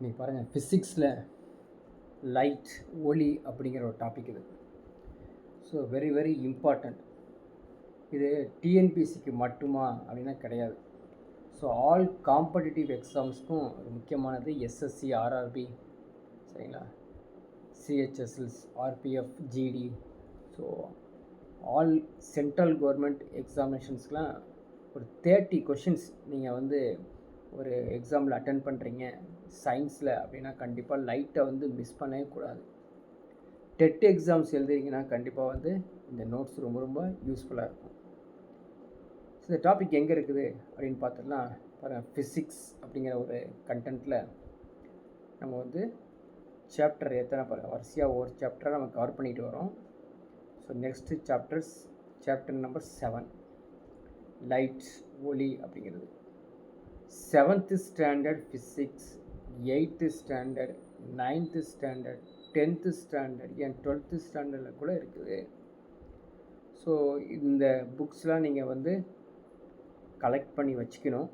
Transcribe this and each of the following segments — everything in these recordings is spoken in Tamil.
இன்றைக்கி பாருங்கள், ஃபிசிக்ஸில் லைட் ஒளி அப்படிங்கிற ஒரு டாபிக் இது. So very very important. இது டிஎன்பிசிக்கு மட்டுமா அப்படின்னா கிடையாது. ஸோ ஆல் காம்படிட்டிவ் எக்ஸாம்ஸ்க்கும் அது முக்கியமானது. எஸ்எஸ்சி, ஆர்ஆர்பி, சரிங்களா, CHSLs, RPF, GD, so all central government எக்ஸாமினேஷன்ஸ்க்கெலாம் ஒரு 30 கொஷின்ஸ் நீங்கள் வந்து ஒரு எக்ஸாமில் அட்டன் பண்ணுறீங்க சயின்ஸில் அப்படின்னா கண்டிப்பாக லைட்டை வந்து மிஸ் பண்ணவே கூடாது. டெட் எக்ஸாம்ஸ் எழுதுறீங்கன்னா கண்டிப்பாக வந்து இந்த நோட்ஸ் ரொம்ப ரொம்ப யூஸ்ஃபுல்லாக இருக்கும். ஸோ இந்த டாபிக் எங்கே இருக்குது அப்படின்னு பார்த்தோம்னா பாருங்கள், ஃபிசிக்ஸ் அப்படிங்கிற ஒரு கண்டென்ட்டில் நம்ம வந்து சாப்டர் எத்தனை பாருங்கள், வரிசையாக ஒவ்வொரு சாப்டராக நம்ம கவர் பண்ணிட்டு வரோம். So next chapter number 7, light ஒளி அப்படிங்கிறது. 7th standard physics, 8th standard, 9th standard, 10th standard, ஏன் 12th ஸ்டாண்டர்டில் கூட இருக்குது. ஸோ இந்த புக்ஸ்லாம் நீங்கள் வந்து கலெக்ட் பண்ணி வச்சுக்கணும்.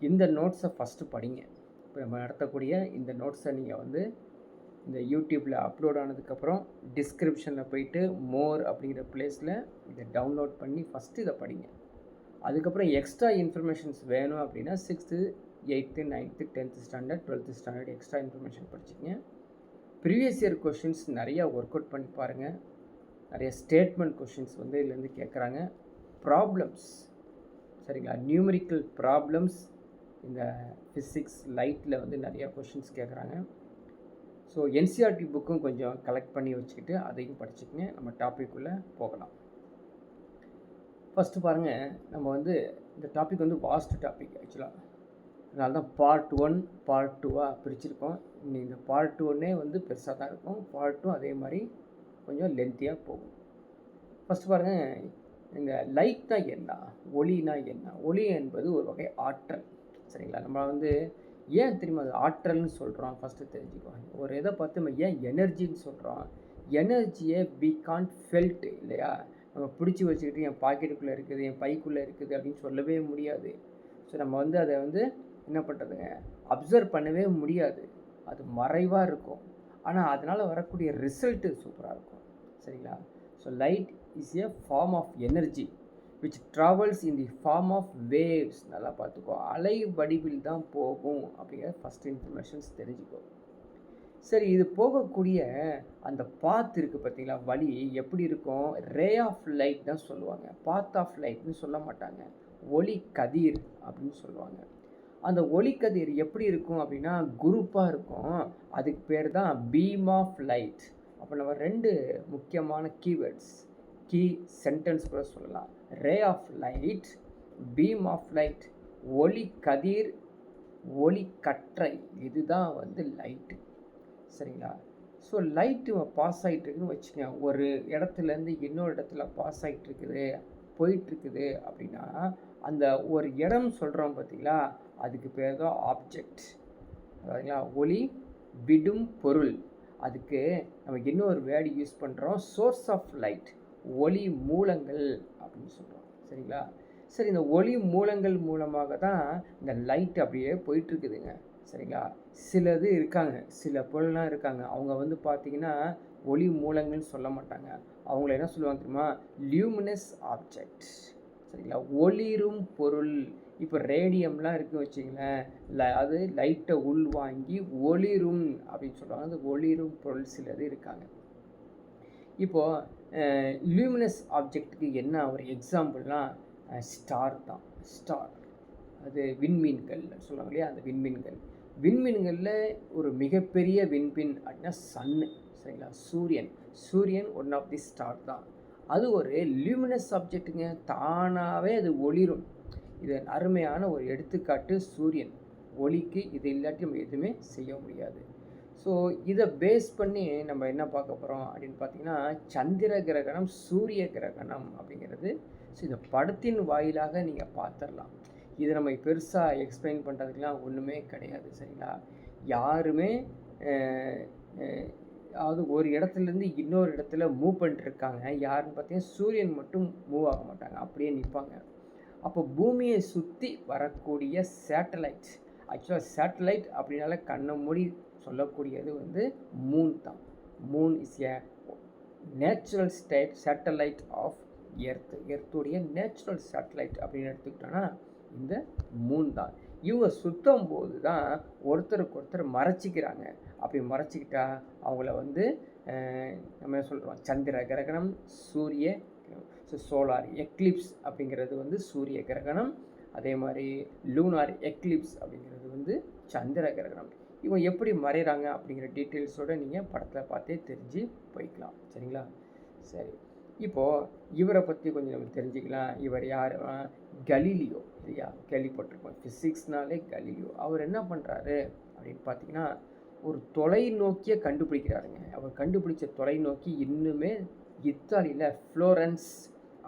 இந்த நோட்ஸை ஃபஸ்ட்டு படிங்க. இப்போ நம்ம நடத்தக்கூடிய இந்த நோட்ஸை நீங்கள் வந்து இந்த யூடியூப்பில் அப்லோட் ஆனதுக்கப்புறம் டிஸ்கிரிப்ஷனில் போயிட்டு மோர் அப்படிங்கிற ப்ளேஸில் இதை டவுன்லோட் பண்ணி ஃபஸ்ட்டு இதை படிங்க. அதுக்கப்புறம் எக்ஸ்ட்ரா இன்ஃபர்மேஷன்ஸ் வேணும் அப்படின்னா 6th, 8th, 9th, 10th standard, 12th standard extra information படிச்சிங்க. ப்ரீவியஸ் இயர் கொஷின்ஸ் நிறையா ஒர்க் அவுட் பண்ணி பாருங்கள். நிறைய ஸ்டேட்மெண்ட் கொஷின்ஸ் வந்து இதுலேருந்து கேட்குறாங்க. ப்ராப்ளம்ஸ், சரிங்களா, நியூமரிக்கல் ப்ராப்ளம்ஸ் இந்த ஃபிசிக்ஸ் லைட்டில் வந்து நிறையா கொஷின்ஸ் கேட்குறாங்க. ஸோ என்சிஆர்டி புக்கும் கொஞ்சம் கலெக்ட் பண்ணி வச்சுக்கிட்டு அதையும் படிச்சுக்கங்க. நம்ம டாபிக்குள்ளே போகலாம். ஃபஸ்ட்டு பாருங்கள், நம்ம வந்து இந்த டாபிக் வந்து வாஸ்ட் டாபிக் ஆக்சுவலாக. அதனால தான் பார்ட் 1, பார்ட் 2வாக பிரிச்சுருக்கோம். இந்த பார்ட் 1 வந்து பெருசாக தான் இருக்கும். பார்ட் 2 அதே மாதிரி கொஞ்சம் லென்த்தியாக போகும். ஃபஸ்ட்டு பாருங்கள், இந்த லைட் தான் என்ன, ஒளினா என்ன? ஒளி என்பது ஒரு வகை ஆற்றல், சரிங்களா. நம்ம வந்து ஏன் தெரியுமா அது ஆற்றல்னு சொல்கிறோம்? ஃபஸ்ட்டு தெரிஞ்சுக்குவோம். ஒரு இதை பார்த்து நம்ம ஏன் எனர்ஜின்னு சொல்கிறோம்? எனர்ஜியை வி கான்ட் ஃபெல்ட், இல்லையா? நம்ம பிடிச்சி வச்சுக்கிட்டு என் பாக்கெட்டுக்குள்ளே இருக்குது, என் பைக்குள்ளே இருக்குது அப்படின்னு சொல்லவே முடியாது. ஸோ நம்ம வந்து அதை வந்து என்ன பண்ணுறதுங்க, அப்சர்வ் பண்ணவே முடியாது. அது மறைவாக இருக்கும். ஆனால் அதனால் வரக்கூடிய ரிசல்ட்டு சூப்பராக இருக்கும், சரிங்களா. So light is a form of energy which travels in the form of waves. நல்லா பார்த்துக்கோ, அலை வடிவில் தான் போகும் அப்படிங்கிற ஃபஸ்ட் இன்ஃபர்மேஷன்ஸ் தெரிஞ்சுக்கோ. சரி, இது போகக்கூடிய அந்த பாத் இருக்குது பார்த்தீங்களா, வழி எப்படி இருக்கும்? ரே ஆஃப் லைட் தான் சொல்லுவாங்க, பாத் ஆஃப் லைட்னு சொல்ல மாட்டாங்க. ஒளி கதிர் அப்படின்னு சொல்லுவாங்க. அந்த ஒளி கதிர் எப்படி இருக்கும் அப்படின்னா குரூப்பாக இருக்கும். அதுக்கு பேர் தான் பீம் ஆஃப் லைட். அப்போ நம்ம 2 முக்கியமான கீவேர்ட்ஸ், கீ சென்டென்ஸ் கூட சொல்லலாம். Ray of light, beam of light. ஒளி கதிர், ஒளி கற்றை, இதுதான் வந்து லைட்டு, சரிங்களா. ஸோ லைட்டு பாஸ் ஆகிட்டுருக்குன்னு வச்சுக்கோங்க. ஒரு இடத்துலேருந்து இன்னொரு இடத்துல பாஸ் ஆகிட்டுருக்குது, போயிட்டுருக்குது அப்படின்னா அந்த ஒரு இடம் சொல்கிறோம் பார்த்தீங்களா, அதுக்கு பேர் தான் ஆப்ஜெக்ட், சரிங்களா. ஒளி விடும் பொருள். அதுக்கு நம்ம இன்னொரு வேர்டு யூஸ் பண்ணுறோம், சோர்ஸ் ஆஃப் லைட், ஒளி மூலங்கள் அப்படின்னு சொல்கிறோம், சரிங்களா. சரி, இந்த ஒளி மூலங்கள் மூலமாக தான் இந்த லைட் அப்படியே போயிட்டுருக்குதுங்க, சரிங்களா. சிலது இருக்காங்க, சில பொருள்லாம் இருக்காங்க, அவங்க வந்து பார்த்திங்கன்னா ஒளி மூலங்கள்னு சொல்ல மாட்டாங்க. அவங்கள என்ன சொல்லுவாங்க தெரியுமா? லியூமினஸ் ஆப்ஜெக்ட், சரிங்களா, ஒளிரும் பொருள். இப்போ ரேடியம்லாம் இருக்குது வச்சிங்களேன், அது லைட்டை உள்வாங்கி ஒளிரும் அப்படின்னு சொல்லுவாங்க. அந்த ஒளிரும் பொருள் சிலது இருக்காங்க. இப்போது லியூமினஸ் ஆப்ஜெக்ட்டுக்கு என்ன ஒரு எக்ஸாம்பிள்னால் ஸ்டார் தான். ஸ்டார் அது விண்மீன்கள் சொல்லுவாங்க இல்லையா, அந்த விண்மீன்கள். விண்மீன்களில் ஒரு மிகப்பெரிய விண்மீன் அப்படின்னா சன்னு, சரிங்களா, சூரியன். சூரியன் ஒன் ஆஃப் தி ஸ்டார் தான். அது ஒரு லியூமினஸ் ஆப்ஜெக்ட்டுங்க, தானாகவே அது ஒளிரும். இது அருமையான ஒரு எடுத்துக்காட்டு சூரியன். ஒளிக்கு இது இல்லாட்டி நம்ம எதுவுமே செய்ய முடியாது. ஸோ இதை பேஸ் பண்ணி நம்ம என்ன பார்க்க போகிறோம் அப்படின்னு பார்த்தீங்கன்னா சந்திர கிரகணம், சூரிய கிரகணம் அப்படிங்கிறது. ஸோ இந்த படத்தின் வாயிலாக நீங்கள் பார்த்துடலாம். இதை நம்ம பெருசாக எக்ஸ்பிளைன் பண்ணுறதுக்கெலாம் ஒன்றுமே கிடையாது, சரிங்களா. யாருமே அதாவது ஒரு இடத்துலேருந்து இன்னொரு இடத்துல மூவ் பண்ணிட்டுருக்காங்க. யாருன்னு பார்த்தீங்கன்னா சூரியன் மட்டும் மூவ் ஆக மாட்டாங்க, அப்படியே நிற்பாங்க. அப்போ பூமியை சுற்றி வரக்கூடிய சேட்டலைட்ஸ், ஆக்சுவலாக சேட்டலைட் அப்படின்னால கண்ணை மூடி சொல்லக்கூடியது வந்து மூன் தான். Moon is a natural satellite of எர்த்துடைய நேச்சுரல் சேட்டலைட் அப்படின்னு எடுத்துக்கிட்டோன்னா இந்த மூன் தான். இவங்க சுத்தம் போது தான் ஒருத்தருக்கு ஒருத்தர் மறைச்சிக்கிறாங்க. அப்படி மறைச்சிக்கிட்டா அவங்கள வந்து நம்ம என்ன சொல்கிறோம், சந்திர கிரகணம், சூரிய சோலார் எக்லிப்ஸ் அப்படிங்கிறது வந்து சூரிய கிரகணம், அதே மாதிரி லூனார் எக்லிப்ஸ் அப்படிங்கிறது வந்து சந்திர கிரகணம். இவங்க எப்படி மறைகிறாங்க அப்படிங்கிற டீட்டெயில்ஸோடு நீங்கள் படத்தில் பார்த்தே தெரிஞ்சு போய்க்கலாம். சரிங்களா? சரி, இப்போது இவரை பற்றி கொஞ்சம் நம்ம தெரிஞ்சுக்கலாம். இவர் யார்? கலீலியோ. இல்லையா? கேள்விப்பட்டிருக்கோம். ஃபிசிக்ஸ்னாலே கலீலியோ. அவர் என்ன பண்ணுறாரு அப்படின்னு பார்த்தீங்கன்னா, ஒரு தொலைநோக்கியை கண்டுபிடிக்கிறாருங்க. அவர் கண்டுபிடிச்ச தொலைநோக்கி இன்னுமே இத்தாலியில் ஃப்ளோரன்ஸ்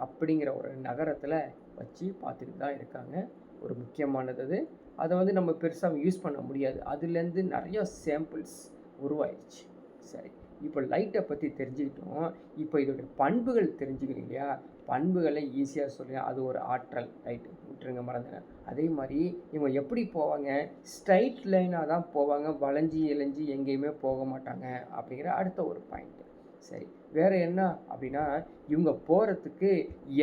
அப்படிங்கிற ஒரு நகரத்தில் வச்சு பார்த்துட்டு தான் இருக்காங்க. ஒரு முக்கியமானது அது. அதை வந்து நம்ம பெருசாக யூஸ் பண்ண முடியாது. அதுலேருந்து நிறையா சாம்பிள்ஸ் உருவாயிடுச்சு. சரி, இப்போ லைட்டை பற்றி தெரிஞ்சுக்கிட்டோம். இப்போ இதோடைய பண்புகள் தெரிஞ்சுக்கணும் இல்லையா? பண்புகளை ஈஸியாக சொல்லுங்கள். அது ஒரு ஆற்றல். லைட்டு விட்டுருங்க, மறந்துங்க. அதே மாதிரி இவங்க எப்படி போவாங்க? ஸ்ட்ரைட் லைனாக தான் போவாங்க, வளைஞ்சி இளைஞ்சி எங்கேயுமே போக மாட்டாங்க அப்படிங்கிற அடுத்த ஒரு பாயிண்ட்டு. சரி, வேறு என்ன அப்படின்னா, இவங்க போகிறதுக்கு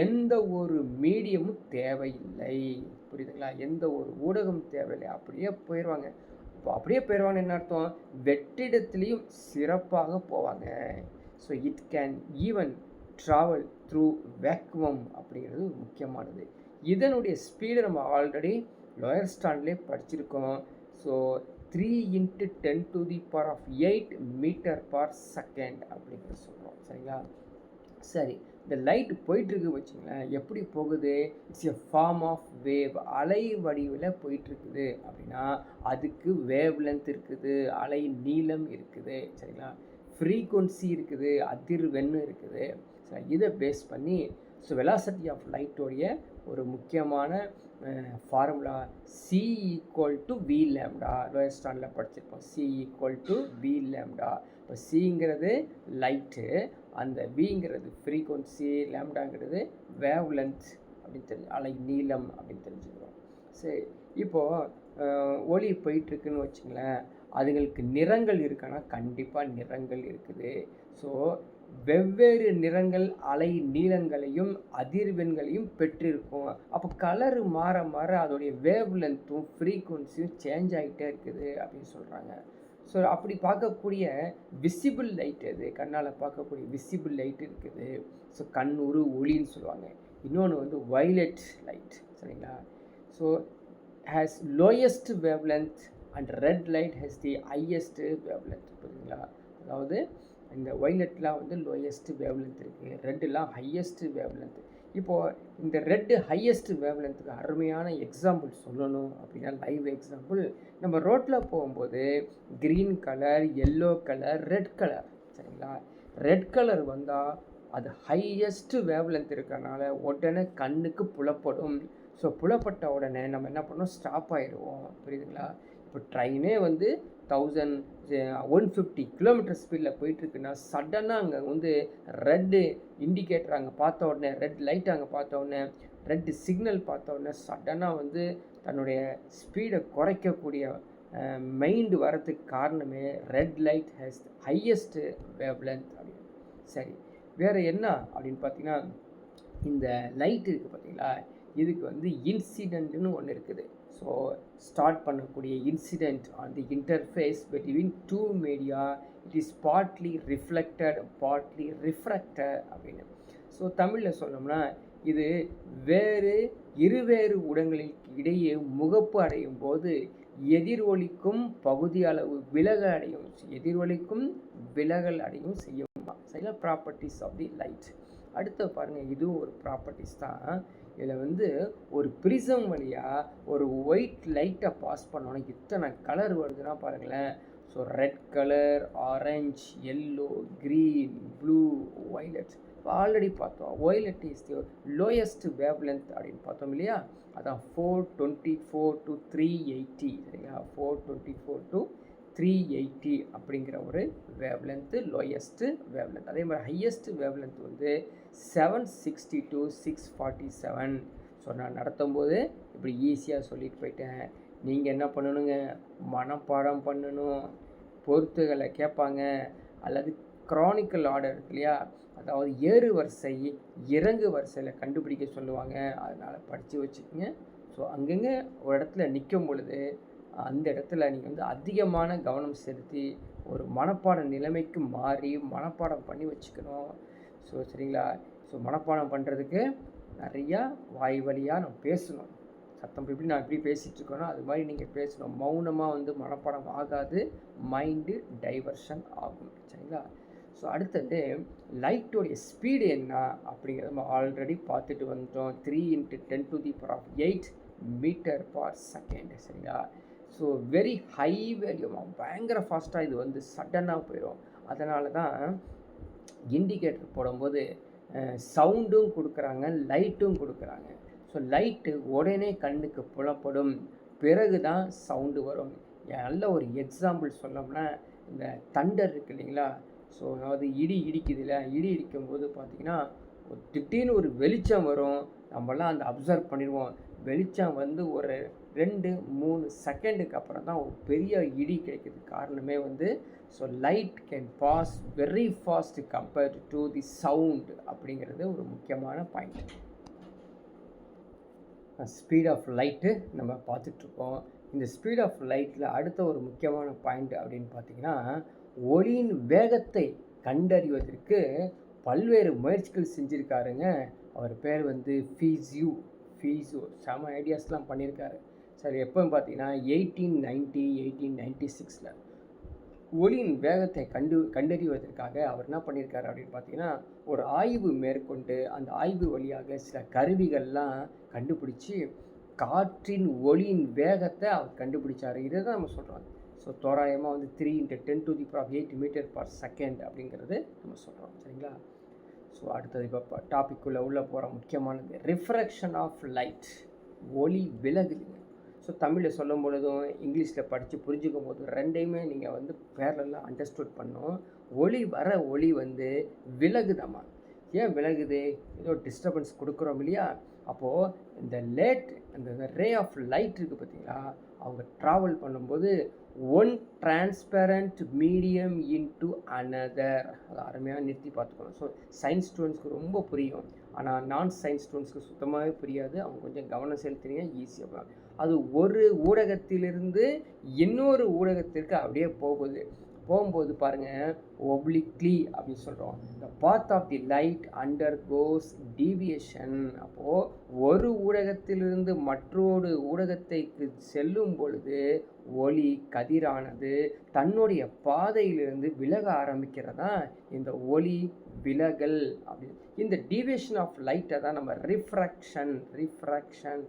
எந்த ஒரு மீடியமும் தேவையில்லை. புரியுதுங்களா? எந்த ஒரு ஊடகம் தேவையில்லை, அப்படியே போயிடுவாங்க. இப்போ அப்படியே போயிடுவாங்கன்னு என்ன அர்த்தம்? வெற்றிடத்துலேயும் சிறப்பாக போவாங்க. So it can even travel through vacuum அப்படிங்கிறது முக்கியமானது. இதனுடைய ஸ்பீடு நம்ம ஆல்ரெடி லோயர் ஸ்டாண்ட்லேயே படிச்சிருக்கோம். ஸோ 3 × 10⁸ மீட்டர்/செகண்ட் அப்படிங்கிறது சொல்கிறோம். சரிங்களா? சரி, இந்த லைட் போயிட்டுருக்கு வச்சுங்களேன். எப்படி போகுது? It's a form of wave. அலை வடிவில் போயிட்டுருக்குது அப்படின்னா அதுக்கு வேவ் லென்த் இருக்குது, அலை நீளம் இருக்குது. சரிங்களா? ஃப்ரீக்குவன்சி இருக்குது, அதிர்வெண் இருக்குது. சரி, இதை பேஸ் பண்ணி ஸோ வெலாசிட்டி ஆஃப் லைட்டோடைய ஒரு முக்கியமான ஃபார்முலா C = V λ. லோயர் ஸ்டாண்டில் படிச்சிருப்போம். C = V λ. இப்போ சிங்கிறது லைட்டு, அந்த விங்கிறது ஃப்ரீக்குவன்சி, லேம்டாங்கிறது வேவ் லென்த் அப்படின்னு தெரிஞ்சு, அலை நீளம் அப்படின்னு தெரிஞ்சுக்கிறோம். சரி, இப்போது ஒளி போயிட்டுருக்குன்னு வச்சுங்களேன். அதுங்களுக்கு நிறங்கள் இருக்கான்னா கண்டிப்பாக நிறங்கள் இருக்குது. ஸோ வெவ்வேறு நிறங்கள் அலை நீளங்களையும் அதிர்வெண்களையும் பெற்றிருக்கும். அப்போ கலரு மாற மாற அதோடைய வேவ் லென்த்தும் ஃப்ரீக்குவன்சியும் சேஞ்ச் ஆகிட்டே இருக்குது அப்படின்னு சொல்கிறாங்க. ஸோ அப்படி பார்க்கக்கூடிய விசிபிள் லைட் அது, கண்ணால் பார்க்கக்கூடிய விசிபிள் லைட் இருக்குது. ஸோ கண்ணுறு ஒளின்னு சொல்லுவாங்க. இன்னொன்று வந்து வயலட் லைட். சரிங்களா? So has lowest wave length and red light has the highest wave length. புரியுதுங்களா? அதாவது இந்த வயலட்லாம் வந்து லோயஸ்ட் வேவ் லென்த் இருக்குது, ரெட்டுலாம் ஹையஸ்ட் வேவ் லென்த். இப்போது இந்த ரெட்டு ஹையஸ்ட் வேவ் லென்த்துக்கு அருமையான எக்ஸாம்பிள் சொல்லணும் அப்படின்னா, லைவ் எக்ஸாம்பிள், நம்ம ரோட்டில் போகும்போது green colour, yellow colour, red colour. சரிங்களா? ரெட் கலர் வந்தால் அது ஹையஸ்ட் வேவ் லென்த் இருக்கிறனால உடனே கண்ணுக்கு புலப்படும். ஸோ புலப்பட்ட உடனே நம்ம என்ன பண்ணோம்? ஸ்டாப் ஆகிடுவோம். புரியுதுங்களா? இப்போ ட்ரெயினே வந்து 150 கிலோமீட்டர் ஸ்பீடில் போயிட்டுருக்குன்னா சடனாக அங்கே வந்து ரெட்டு இண்டிகேட்டர் அங்கே பார்த்த உடனே, ரெட் லைட் அங்கே பார்த்த உடனே, ரெட்டு சிக்னல் பார்த்த உடனே சடனாக வந்து தன்னுடைய ஸ்பீடை குறைக்கக்கூடிய மைண்டு வரதுக்கு காரணமே red light has highest wave length அப்படின்னு. சரி, வேறு என்ன அப்படின்னு பார்த்தீங்கன்னா, இந்த லைட் இருக்குது பார்த்தீங்களா, இதுக்கு வந்து இன்சிடென்ட்னு ஒன்று இருக்குது. ஸோ ஸ்டார்ட் பண்ணக்கூடிய incident on the interface between 2 media, it is partly reflected partly refracted அப்படின்னு. ஸோ தமிழில் சொன்னோம்னா, இது இருவேறு ஊடகங்களுக்கு இடையே முகப்பு அடையும் போது எதிரொலிக்கும் பகுதி அளவு விலகல் அடையும் செய்யுமா. சரிங்களா? Properties of the light. அடுத்து பாருங்கள், இதுவும் ஒரு ப்ராப்பர்ட்டிஸ் தான். இதில் வந்து ஒரு ப்ரிசம் வழியாக ஒரு ஒயிட் லைட்டை பாஸ் பண்ணோன்னா இத்தனை கலர் வருதுன்னா பாருங்களேன். So red colour, orange, yellow, green, blue, violet. இப்போ ஆல்ரெடி பார்த்தோம், violet is the lowest wave length அப்படின்னு பார்த்தோம் இல்லையா? அதான் 424 to 380. சரிங்களா? 424 to 380 அப்படிங்கிற ஒரு wave length lowest wave length. அதே மாதிரி ஹையஸ்ட் வேவ் லென்த் வந்து 760 to 647. ஸோ நான் நடத்தும் போது இப்படி ஈஸியாக சொல்லிட்டு போயிட்டேன். நீங்கள் என்ன பண்ணணுங்க, மனப்பாடம் பண்ணணும். பொறுத்துகளை கேட்பாங்க, அல்லது க்ரானிக்கல் ஆர்டர் இருக்கு இல்லையா, அதாவது ஏறு வரிசை இறங்கு வரிசையில் கண்டுபிடிக்க சொல்லுவாங்க. அதனால் படித்து வச்சுக்கோங்க. ஸோ அங்கங்கே ஒரு இடத்துல நிற்கும் பொழுது அந்த இடத்துல நீங்கள் வந்து அதிகமான கவனம் செலுத்தி ஒரு மனப்பாட நிலைமைக்கு மாறி மனப்பாடம் பண்ணி வச்சுக்கணும். ஸோ சரிங்களா. ஸோ மனப்பாடம் பண்ணுறதுக்கு நிறையா வாய் வழியாக நம்ம பேசணும். சத்தம் எப்படி நான் எப்படி பேசிகிட்டு இருக்கேனோ அது மாதிரி நீங்கள் பேசணும். மௌனமாக வந்து மனப்பாடம் ஆகாது, மைண்டு டைவர்ஷன் ஆகும். சரிங்களா. ஸோ அடுத்தது லைட்டோடைய ஸ்பீடு என்ன அப்படிங்கிறத நம்ம ஆல்ரெடி பார்த்துட்டு வந்துட்டோம். 3 × 10⁸ மீட்டர் பர் செகண்ட். சரிங்களா. ஸோ வெரி ஹை வேல்யூமாக பயங்கர ஃபாஸ்ட்டாக இது வந்து சடனாக போயிடும். அதனால தான் இண்டிகேட்டர் போடும்போது சவுண்டும் கொடுக்குறாங்க, லைட்டும் கொடுக்குறாங்க. ஸோ லைட்டு உடனே கண்ணுக்கு புலப்படும், பிறகு தான் சவுண்டு வரும். நல்ல ஒரு எக்ஸாம்பிள் சொன்னோம்னா இந்த தண்டர் இருக்கு இல்லைங்களா. ஸோ அதாவது இடி இடிக்குது இல்லை, இடி இடிக்கும்போது பார்த்திங்கன்னா திடீர்னு ஒரு வெளிச்சம் வரும். நம்மளாம் அந்த அப்சர்வ் பண்ணிடுவோம். வெளிச்சம் வந்து ஒரு 2-3 செகண்டுக்கு அப்புறம் தான் ஒரு பெரிய இடி கிடைக்கிது. காரணமே வந்து so light can pass very fast compared to the sound அப்படிங்கிறது ஒரு முக்கியமான பாயிண்ட். ஸ்பீட் ஆஃப் லைட்டு நம்ம பார்த்துட்ருக்கோம். இந்த ஸ்பீட் ஆஃப் லைட்டில் அடுத்த ஒரு முக்கியமான பாயிண்ட் அப்படின்னு பார்த்திங்கன்னா, ஒளியின் வேகத்தை கண்டறிவதற்கு பல்வேறு முயற்சிகள் செஞ்சுருக்காருங்க. அவர் பேர் வந்து ஃபீஸியூ. செம ஐடியாஸ்லாம் பண்ணியிருக்காரு. சரி, எப்போன்னு பார்த்தீங்கன்னா 1896 ஒளியின் வேகத்தை கண்டறிவதற்காக அவர் என்ன பண்ணியிருக்காரு அப்படின்னு பார்த்தீங்கன்னா, ஒரு ஆய்வு மேற்கொண்டு அந்த ஆய்வு வழியாக சில கருவிகள்லாம் கண்டுபிடிச்சி காற்றின் ஒளியின் வேகத்தை அவர் கண்டுபிடிச்சார். இதை தான் நம்ம சொல்கிறோம். ஸோ தோராயமாக வந்து 3 × 10⁸ மீட்டர் பர் செகண்ட் அப்படிங்கிறது நம்ம சொல்கிறோம். சரிங்களா. ஸோ அடுத்தது இப்போ டாபிக்குள்ளே உள்ளே போகிற முக்கியமானது ரிஃப்ராக்ஷன் ஆஃப் லைட், ஒளி விலகுதுங்க. ஸோ தமிழில் சொல்லும் பொழுதும் இங்கிலீஷில் படித்து புரிஞ்சுக்கும் போது ரெண்டையுமே நீங்கள் வந்து பேரலாக அண்டர்ஸ்டுட் பண்ணணும். ஒளி வந்து விலகுதாம்மா. ஏன் விலகுது? ஏதோ டிஸ்டர்பன்ஸ் கொடுக்குறோம் இல்லையா. அப்போது இந்த ரே ஆஃப் லைட் இருக்குது பார்த்தீங்களா, அவங்க ட்ராவல் பண்ணும்போது one transparent medium into another. அது அருமையாக நிறுத்தி பார்த்துக்கணும். ஸோ சயின்ஸ் ஸ்டூடெண்ட்ஸ்க்கு ரொம்ப புரியும், ஆனால் நான் சயின்ஸ் ஸ்டூடெண்ட்ஸ்க்கு சுத்தமாகவே புரியாது. அவங்க கொஞ்சம் கவனம் செலுத்தினீங்க ஈஸியாக. அது ஒரு ஊடகத்திலிருந்து இன்னொரு ஊடகத்திற்கு அப்படியே போகும்போது பாருங்கள், ஒப்ளிக்லி அப்படின்னு சொல்கிறோம். The path of the light undergoes deviation. அப்போது ஒரு ஊடகத்திலிருந்து மற்றொரு ஊடகத்தைக்கு செல்லும் பொழுது ஒளி கதிரானது தன்னுடைய பாதையிலிருந்து விலக ஆரம்பிக்கிறதா இந்த ஒளி விலகல். அப்படி இந்த டீவியேஷன் ஆஃப் லைட்டை தான் நம்ம ரிஃப்ராக்ஷன்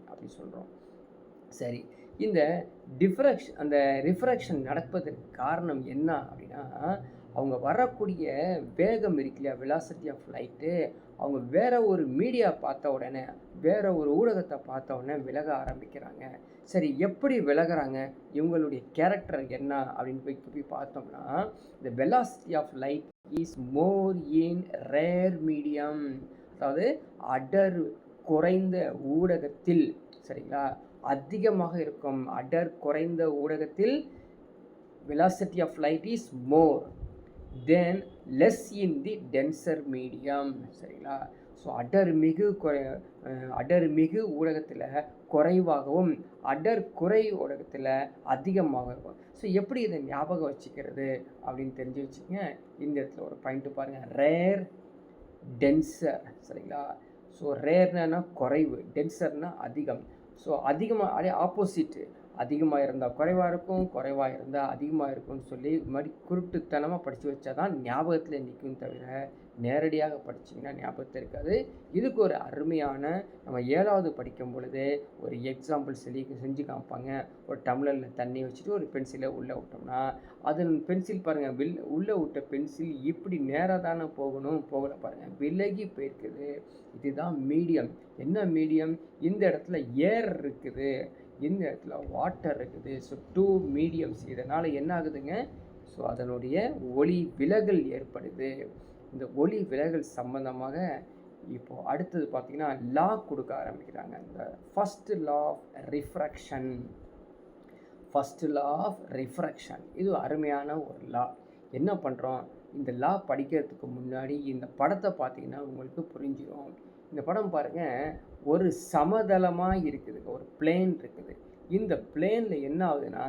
அப்படி சொல்கிறோம். சரி, இந்த ரிஃப்ராக்ஷன் நடப்பதற்கு காரணம் என்ன அப்படின்னா, அவங்க வரக்கூடிய வேகம் இருக்கு இல்லையா, வெலாசிட்டி ஆஃப் லைட்டு, அவங்க வேற ஒரு மீடியா பார்த்த உடனே, வேற ஒரு ஊடகத்தை பார்த்த உடனே விலக ஆரம்பிக்கிறாங்க. சரி, எப்படி விலகிறாங்க, இவங்களுடைய கேரக்டர் என்ன அப்படின்னு போய் பார்த்தோம்னா, இந்த velocity of light is more in rare medium. அதாவது அடர் குறைந்த ஊடகத்தில், சரிங்களா, அதிகமாக இருக்கும். அடர் குறைந்த ஊடகத்தில் velocity of light is more than less in the denser medium. சரிங்களா. ஸோ அடர்மிகு ஊடகத்தில் குறைவாகவும் அடர் குறை ஊடகத்தில் அதிகமாக இருக்கும். ஸோ எப்படி இதை ஞாபகம் வச்சுக்கிறது அப்படின்னு தெரிஞ்சு வச்சுக்கோங்க. இந்த இடத்துல ஒரு பாயிண்ட்டு பாருங்கள், ரேர் டென்சர். சரிங்களா. ஸோ ரேர்னா குறைவு, டென்சர்னா அதிகம். ஸோ அதிகமாக அப்படியே ஆப்போசிட்டு, அதிகமாக இருந்தால் குறைவாக இருக்கும், குறைவாக இருந்தால் அதிகமாக இருக்கும்னு சொல்லி இது மாதிரி குருட்டுத்தனமாக படித்து வச்சா தான் ஞாபகத்தில் நிற்கும், தவிர நேரடியாக படிச்சிங்கன்னா ஞாபகத்தில் இருக்காது. இதுக்கு ஒரு அருமையான நம்ம 7வது படிக்கும் பொழுது ஒரு எக்ஸாம்பிள் செஞ்சு காமிப்பாங்க. ஒரு டம்ளரில் தண்ணி வச்சுட்டு ஒரு பென்சிலை உள்ளே விட்டோம்னா, அதன் பென்சில் பாருங்கள், உள்ளே விட்ட பென்சில் இப்படி நேராக தானே போகலை பாருங்கள், விலகி போயிருக்குது. இதுதான் மீடியம். என்ன மீடியம்? இந்த இடத்துல ஏர் இருக்குது, இந்த இடத்துல வாட்டர் இருக்குது. So 2 mediums. இதனால் என்ன ஆகுதுங்க? ஸோ அதனுடைய ஒளி விலகல் ஏற்படுது. இந்த ஒளி விலகல் சம்பந்தமாக இப்போது அடுத்தது பார்த்திங்கன்னா லா கொடுக்க ஆரம்பிக்கிறாங்க. இந்த first law of refraction. First law of refraction. இது அருமையான ஒரு லா. என்ன பண்ணுறோம், இந்த லா படிக்கிறதுக்கு முன்னாடி இந்த படத்தை பார்த்தீங்கன்னா உங்களுக்கு புரிஞ்சிடும். இந்த படம் பாருங்கள், ஒரு சமதளமாக இருக்குது, ஒரு பிளேன் இருக்குது. இந்த பிளேனில் என்ன ஆகுதுன்னா,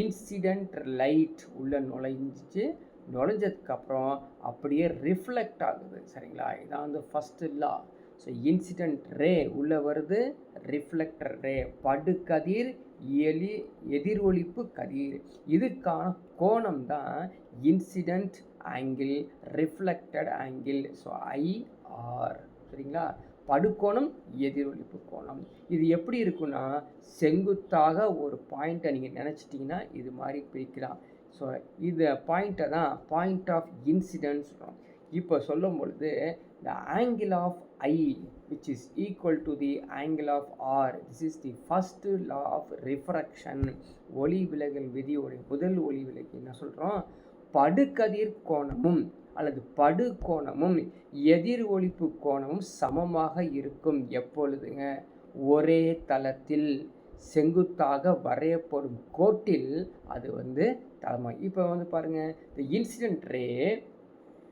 இன்சிடென்ட் லைட் உள்ளே நுழைஞ்சதுக்கப்புறம் அப்படியே ரிஃப்ளெக்ட் ஆகுது. சரிங்களா, இதான் வந்து ஃபஸ்ட்டு லா. ஸோ இன்சிடென்ட் ரே உள்ளே வருது, ரிஃப்ளெக்டர் ரே படுகதிர், எதிரொலிப்பு கதிர். இதுக்கான கோணம் தான் incident angle, reflected angle. So IR. சரிங்களா, படுகோணம், எதிரொலிப்பு கோணம். இது எப்படி இருக்குன்னா, செங்குத்தாக ஒரு பாயிண்ட்டை நீங்கள் நினச்சிட்டிங்கன்னா இது மாதிரி பிரிக்கலாம். ஸோ இந்த பாயிண்ட்டை தான் பாயிண்ட் ஆஃப் இன்சிடென்ட் சொல்கிறோம். இப்போ சொல்லும் பொழுது the angle of I which is equal to the angle of R. This is the first law of refraction. ஒளி விலகல் விதியோடைய முதல் ஒளி விலகல் என்ன சொல்கிறோம், படுகதிர் கோணமும் அல்லது படுகோணமும் எதிர் ஒலிப்பு கோணமும் சமமாக இருக்கும். எப்பொழுதுங்க, ஒரே தளத்தில் செங்குத்தாக வரையப்படும் கோட்டில் அது வந்து தளமாக. இப்போ வந்து பாருங்கள், the incident ray,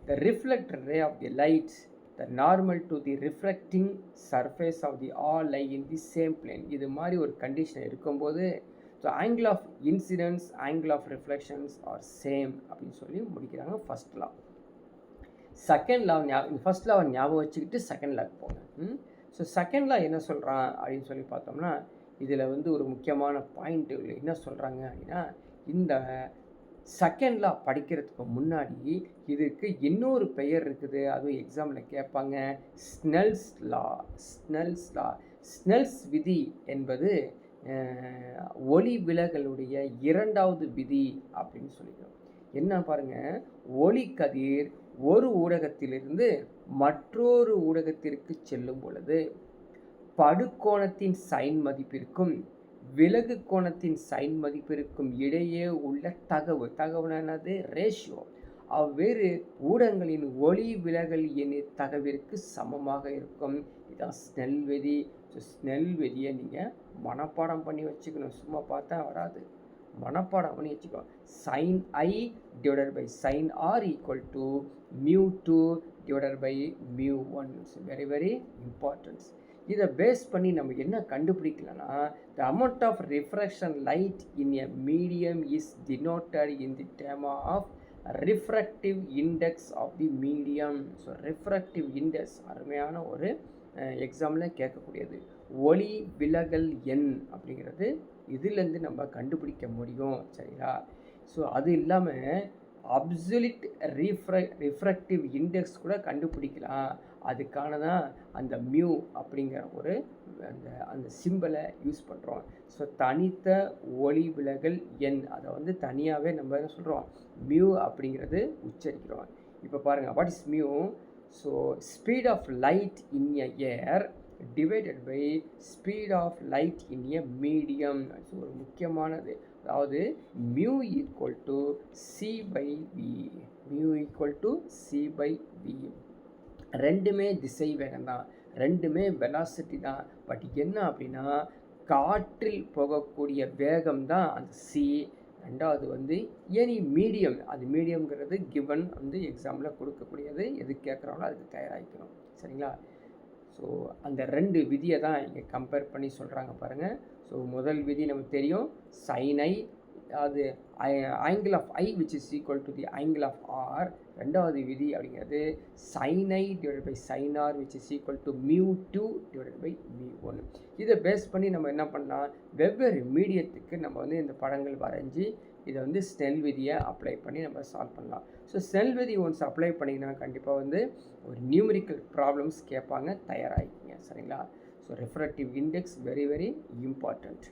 the reflected ray of the light, the normal to the reflecting surface of the all lie in the same plane. இது மாதிரி ஒரு கண்டிஷன் இருக்கும்போது so angle of incidence, angle of reflections are same அப்படின்னு சொல்லி முடிக்கிறாங்க first law. Second law first லாவை ஞாபகம் வச்சுக்கிட்டு செகண்ட் லாக்கு போங்க. ஸோ செகண்ட் லா என்ன சொல்கிறான் அப்படின்னு சொல்லி பார்த்தோம்னா, இதில் வந்து ஒரு முக்கியமான பாயிண்ட்டு என்ன சொல்கிறாங்க அப்படின்னா, இந்த செகண்ட் லா படிக்கிறதுக்கு முன்னாடி இதுக்கு இன்னொரு பெயர் இருக்குது, அதுவும் எக்ஸாமில் கேட்பாங்க, ஸ்னெல்ஸ் லா. ஸ்னெல்ஸ் விதி என்பது ஒளி விலகலுடைய இரண்டாவது விதி அப்படின்னு சொல்லிக்கிறோம். என்ன பாருங்கள், ஒளி கதிர் ஒரு ஊடகத்திலிருந்து மற்றொரு ஊடகத்திற்கு செல்லும் பொழுது படுகோணத்தின் சைன் மதிப்பிற்கும் விலகு கோணத்தின் சைன் மதிப்பிற்கும் இடையே உள்ள தகவு என்னது, ரேஷியோ, அவ்வேறு ஊடகங்களின் ஒளி விலகல் எண்ணின் தகவிற்கு சமமாக இருக்கும். இதுதான் ஸ்னெல் விதி. ஸோ ஸ்னெல் விதியை நீங்கள் மனப்பாடம் பண்ணி வச்சுக்கணும், சும்மா பார்த்தா வராது, மனப்பாடம் பண்ணி வச்சுக்கணும். Sine i divided by sine r are to μ2 divided by μ1. Very very importance. இதை பேஸ் பண்ணி நம்ம என்ன கண்டுபிடிக்கலன்னா, the amount of refraction light in a medium is denoted in the term of refractive index of the medium. So refractive index அருமையான ஒரு எக்ஸாமில் கேட்கக்கூடியது. ஒளி விலகல் எண் அப்படிங்கிறது இதிலேருந்து நம்ம கண்டுபிடிக்க முடியும். சரிங்களா, ஸோ அது இல்லாமல் அப்சல்யூட் ரிஃப்ராக்டிவ் இண்டெக்ஸ் கூட கண்டுபிடிக்கலாம். அதுக்கான தான் அந்த மியூ அப்படிங்கிற ஒரு அந்த சிம்பிளை யூஸ் பண்ணுறோம். ஸோ தனித்த ஒளி விலகல் எண் அதை வந்து தனியாகவே நம்ம என்ன சொல்கிறோம், மியூ அப்படிங்கிறது உச்சரிக்கிறோம். இப்போ பாருங்கள், what is mu? So speed of light in a air divided by speed of light in a medium. So ஒரு முக்கியமானது, அதாவது mu equal to c by v. Mu equal to c by v. ரெண்டுமே திசை வேகம் தான், ரெண்டுமே வெலாசிட்டி தான். பட் என்ன அப்படின்னா, காற்றில் போகக்கூடிய வேகம் தான் அந்த சி. ரெண்டாவது வந்து எனி மீடியம், அது மீடியம்ங்கிறது கிவன் வந்து எக்ஸாமில் கொடுக்கக்கூடியது, எது கேட்குறாங்களோ அதுக்கு தயாராகிக்கணும். சரிங்களா, ஸோ அந்த ரெண்டு விதியை தான் இங்கே கம்பேர் பண்ணி சொல்கிறாங்க பாருங்கள். ஸோ முதல் விதி நமக்கு தெரியும், சைன் ஐ, அது angle of i which is equal to the angle of r. ரெண்டாவது விதி அப்படிங்கிறது sine i divide by sine r which is equal to μ2 divide by μ1. இதை பேஸ் பண்ணி நம்ம என்ன பண்ணலாம், வெவ்வேறு மீடியத்துக்கு நம்ம வந்து இந்த படங்கள் வரைஞ்சி இதை வந்து ஸ்னெல் விதியை அப்ளை பண்ணி நம்ம சால்வ் பண்ணலாம். ஸோ ஸ்னெல் விதி ஒன்ஸ் அப்ளை பண்ணிங்கன்னா கண்டிப்பாக வந்து ஒரு நியூமரிக்கல் ப்ராப்ளம்ஸ் கேட்பாங்க, தயாராகிக்கிங்க. சரிங்களா, so refractive index very very important.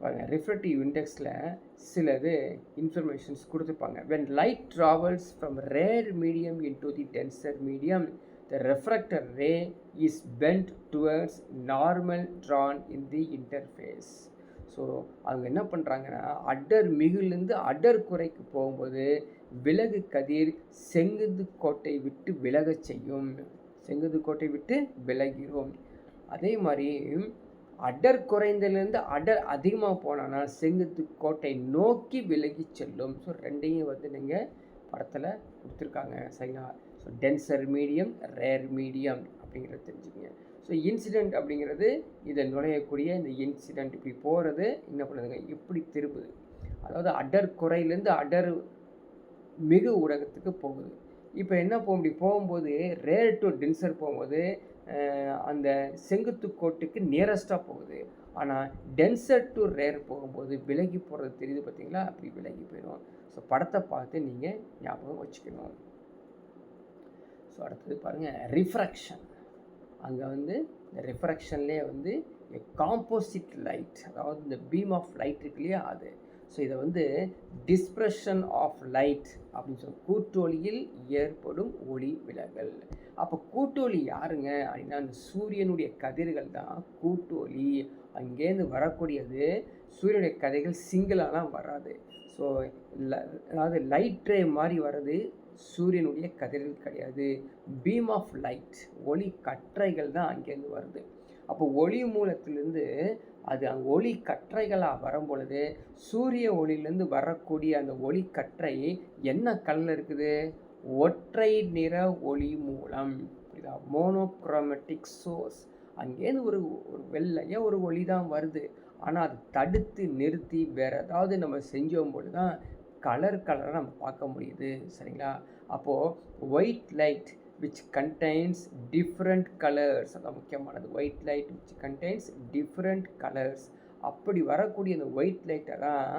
பாருங்கள், ரிஃப்ராக்டிவ் இண்டெக்ஸில் சிலது இன்ஃபர்மேஷன்ஸ் கொடுத்துருப்பாங்க. when light travels from rare medium into the denser medium, the refractor ray is bent towards normal drawn in the interface. So அவங்க என்ன பண்ணுறாங்கன்னா, அடர் மிகுலேருந்து அடர் குறைக்கு போகும்போது விலகு கதிர் செங்குத்து கோட்டை விட்டு விலக செய்யும், செங்குத்து கோட்டை விட்டு விலகிறோம். அதே மாதிரி அடர் குறைந்ததுலேருந்து அடர் அதிகமாக போனான்னா செங்குத்து கோட்டை நோக்கி விலகி செல்லும். ஸோ ரெண்டையும் வந்து நீங்கள் படத்தில் கொடுத்துருக்காங்க. சரிங்களா? So tensor medium, rare medium அப்படிங்கிறத தெரிஞ்சுக்கங்க. ஸோ இன்சிடெண்ட் அப்படிங்கிறது இதில் நுழையக்கூடிய இந்த இன்சிடெண்ட் இப்படி போகிறது என்ன பண்ணுதுங்க, இப்படி திரும்புது. அதாவது அடர் குறையிலேருந்து அடர் மிகு ஊடகத்துக்கு போகுது. இப்போ என்ன இப்படி போகும்போது ரேர் டு டென்சர் போகும்போது அந்த செங்குத்து கோட்டுக்கு நியரஸ்ட்டாக போகுது. ஆனால் டென்சர் டு ரேர் போகும்போது விலகி போகிறது தெரியுது பார்த்தீங்களா, அப்படி விலகி போயிடும். ஸோ படத்தை பார்த்து நீங்கள் ஞாபகம் வச்சுக்கணும். ஸோ அடுத்தது பாருங்கள், ரிஃப்ராக்ஷன். அங்கே வந்து இந்த ரிஃப்ராக்ஷன்லேயே வந்து காம்போசிட் லைட், அதாவது இந்த பீம் ஆஃப் லைட் இருக்கு இல்லையா அது. ஸோ இதை வந்து டிஸ்ப்ரெஷன் ஆஃப் லைட் அப்படின்னு சொல்லி, கூட்டொளியில் ஏற்படும் ஒளி விலகல். அப்போ கூட்டொளி யாருங்க அப்படின்னா அந்த சூரியனுடைய கதிர்கள் தான் கூட்டொளி. அங்கேருந்து வரக்கூடியது சூரியனுடைய கதிர்கள் சிங்கிளாலாம் வராது. ஸோ அதாவது லைட் ரே மாதிரி வர்றது சூரியனுடைய கதிர்கள் கிடையாது. பீம் ஆஃப் லைட், ஒளி கற்றைகள் தான் அங்கேருந்து வருது. அப்போ ஒளி மூலத்திலேருந்து அது அங்கே ஒளி கற்றைகளாக வரும் பொழுது சூரிய ஒளியிலேருந்து வரக்கூடிய அந்த ஒளி கற்றை என்ன கலரில் இருக்குது, ஒற்றை நிற ஒளி மூலம், மோனோக்ரோமேட்டிக் சோர்ஸ். அங்கேருந்து ஒரு வெள்ளையாக ஒரு ஒளி தான் வருது. ஆனால் அது தடுத்து நிறுத்தி வேறு ஏதாவது நம்ம செஞ்சோம்போது தான் கலராக நம்ம பார்க்க முடியுது. சரிங்களா? அப்போது white light which contains different colors, அதான் முக்கியமானது. White light which contains different colors. அப்படி வரக்கூடிய அந்த ஒயிட் லைட்டை தான்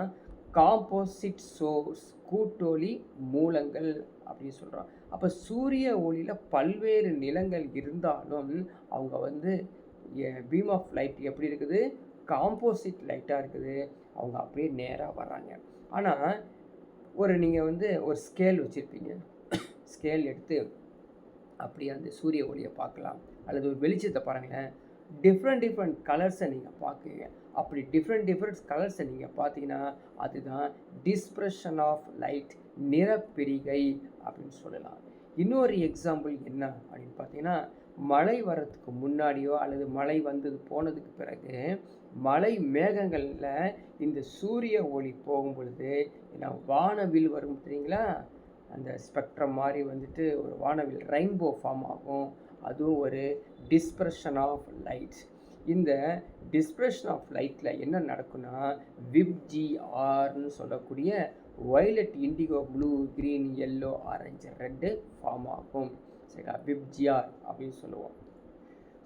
காம்போசிட் சோர்ஸ், கூட்டொளி மூலங்கள் அப்படின்னு சொல்கிறோம். அப்போ சூரிய ஒளியில் பல்வேறு நிலங்கள் இருந்தாலும் அவங்க வந்து பீம் ஆஃப் லைட் எப்படி இருக்குது, காம்போசிட் லைட்டாக இருக்குது. அவங்க அப்படியே நேராக வர்றாங்க. ஆனால் நீங்கள் வந்து ஒரு ஸ்கேல் வச்சுருப்பீங்க. ஸ்கேல் எடுத்து அப்படியே அந்த சூரிய ஒளியை பார்க்கலாம், அல்லது ஒரு வெளிச்சத்தை பாருங்களேன். டிஃப்ரெண்ட் கலர்ஸை நீங்கள் பார்க்குறீங்க. அப்படி டிஃப்ரெண்ட் கலர்ஸை நீங்கள் பார்த்தீங்கன்னா அதுதான் டிஸ்ப்ரெஷன் ஆஃப் லைட், நிறப்பிரிகை அப்படின்னு சொல்லலாம். இன்னொரு எக்ஸாம்பிள் என்ன அப்படின்னு பார்த்தீங்கன்னா, மழை வர்றதுக்கு முன்னாடியோ அல்லது மழை வந்தது போனதுக்கு பிறகு மழை மேகங்களில் இந்த சூரிய ஒளி போகும் பொழுது ஏன்னா வானவில் வரும் தெரியுங்களா, அந்த ஸ்பெக்ட்ரம் மாதிரி வந்துட்டு ஒரு வானவில் ரெயின்போ ஃபார்ம் ஆகும். அதுவும் ஒரு டிஸ்ப்ரெஷன் ஆஃப் லைட். இந்த டிஸ்ப்ரெஷன் ஆஃப் லைட்டில் என்ன நடக்குன்னா விப்ஜிஆர்னு சொல்லக்கூடிய violet, indigo, blue, green, yellow, orange, red form ஆகும். சரிங்களா? விப்ஜிஆர் அப்படின்னு சொல்லுவோம்.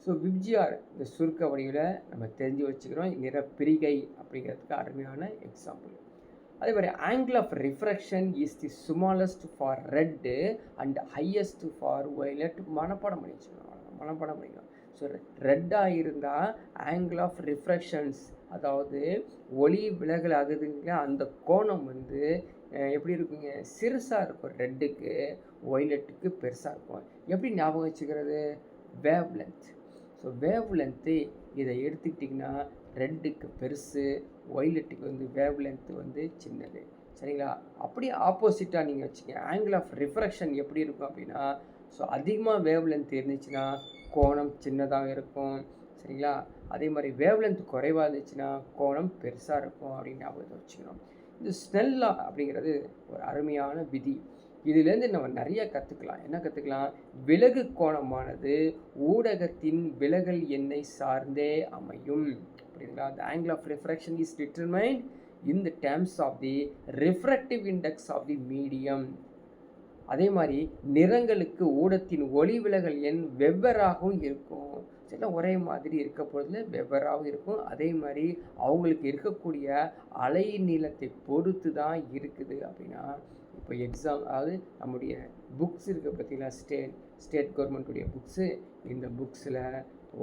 ஸோ விப்ஜிஆர் இந்த சுருக்க வடிவில் நம்ம தெரிஞ்சு வச்சுக்கிறோம். நிறப்பிரிகை அப்படிங்கிறதுக்கு அருமையான எக்ஸாம்பிள். அதே மாதிரி angle of refraction is the smallest for red and highest for violet. மனப்பாடம் பண்ணிக்கலாம். ஸோ ரெட்டாக இருந்தால் ஆங்கிள் ஆஃப் ரிஃப்ராக்ஷன்ஸ், அதாவது ஒளி விலகல் ஆகுதுங்க, அந்த கோணம் வந்து எப்படி இருக்குங்க, சிறுசாக இருக்கும். ரெட்டுக்கு வயலட்டுக்கு பெருசாக இருக்கும். எப்படி ஞாபகம் வச்சுக்கிறது, wave length. So wave length இதை எடுத்துக்கிட்டிங்கன்னா ரெட்டுக்கு பெருசு, ஒய்லெட்டுக்கு வந்து வேவ் லென்த்து வந்து சின்னது. சரிங்களா? அப்படியே ஆப்போசிட்டாக நீங்கள் வச்சுக்கங்க. ஆங்கிள் ஆஃப் ரிஃப்ராக்ஷன் எப்படி இருக்கும் அப்படின்னா, ஸோ அதிகமாக வேவ் லென்த் இருந்துச்சுன்னா கோணம் சின்னதாக இருக்கும். சரிங்களா? அதே மாதிரி வேவ் லென்த் குறைவாக இருந்துச்சுன்னா கோணம் பெருசாக இருக்கும் அப்படின்னு ஞாபகத்தை வச்சுக்கணும். இந்த ஸ்னெல் லா அப்படிங்கிறது ஒரு அருமையான விதி. இதிலேருந்து நம்ம நிறைய கற்றுக்கலாம். என்ன கற்றுக்கலாம், விலகு கோணமானது ஊடகத்தின் விலகல் எண்ணை சார்ந்தே அமையும். அப்படிங்களா? the angle of refraction is determined in the terms of the refractive index of the medium. அதே மாதிரி நிறங்களுக்கு ஊடகத்தின் ஒளி விலகல் எண் வெவ்வேறாகவும் இருக்கும். சில ஒரே மாதிரி இருக்க பொழுது வெவ்வேறாகவும் இருக்கும். அதே மாதிரி அவங்களுக்கு இருக்கக்கூடிய அலை நீளத்தை பொறுத்து தான் இருக்குது. அப்படின்னா இப்போ அதாவது நம்முடைய புக்ஸ் இருக்குது பார்த்தீங்களா, ஸ்டேட் கவர்மெண்ட்டுடைய புக்ஸு. இந்த புக்ஸில்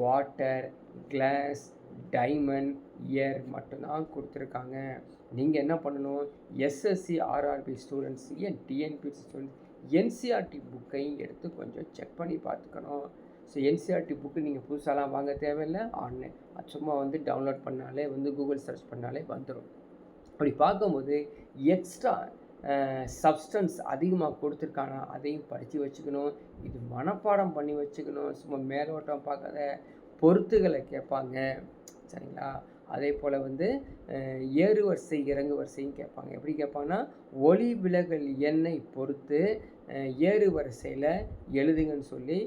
வாட்டர், கிளாஸ், டைமண்ட், ஏர் மட்டும்தான் கொடுத்துருக்காங்க. நீங்கள் என்ன பண்ணணும், SSC, RRB students, TNPSC students NCERT புக்கையும் எடுத்து கொஞ்சம் செக் பண்ணி பார்த்துக்கணும். ஸோ என்சிஆர்டி புக்கு நீங்கள் புதுசாலாம் வாங்க தேவையில்லை, ஆன்லைன் சும்மா வந்து டவுன்லோட் பண்ணாலே வந்து கூகுள் சர்ச் பண்ணாலே வந்துடும். அப்படி பார்க்கும்போது எக்ஸ்ட்ரா சப்ஸ்டன்ஸ் அதிகமாக கொடுத்துருக்கானா அதையும் படித்து வச்சுக்கணும். இது மனப்பாடம் பண்ணி வச்சுக்கணும். சும்மா மேலோட்டம் பார்க்காத, பொறுத்துகளை கேட்பாங்க. சரிங்களா? அதே போல் வந்து ஏறு வரிசை இறங்கு வரிசையும் கேட்பாங்க. எப்படி கேட்பாங்கன்னா ஒளி விலகல் எண்ணை பொறுத்து ஏறு வரிசையில் எழுதுங்கன்னு சொல்லி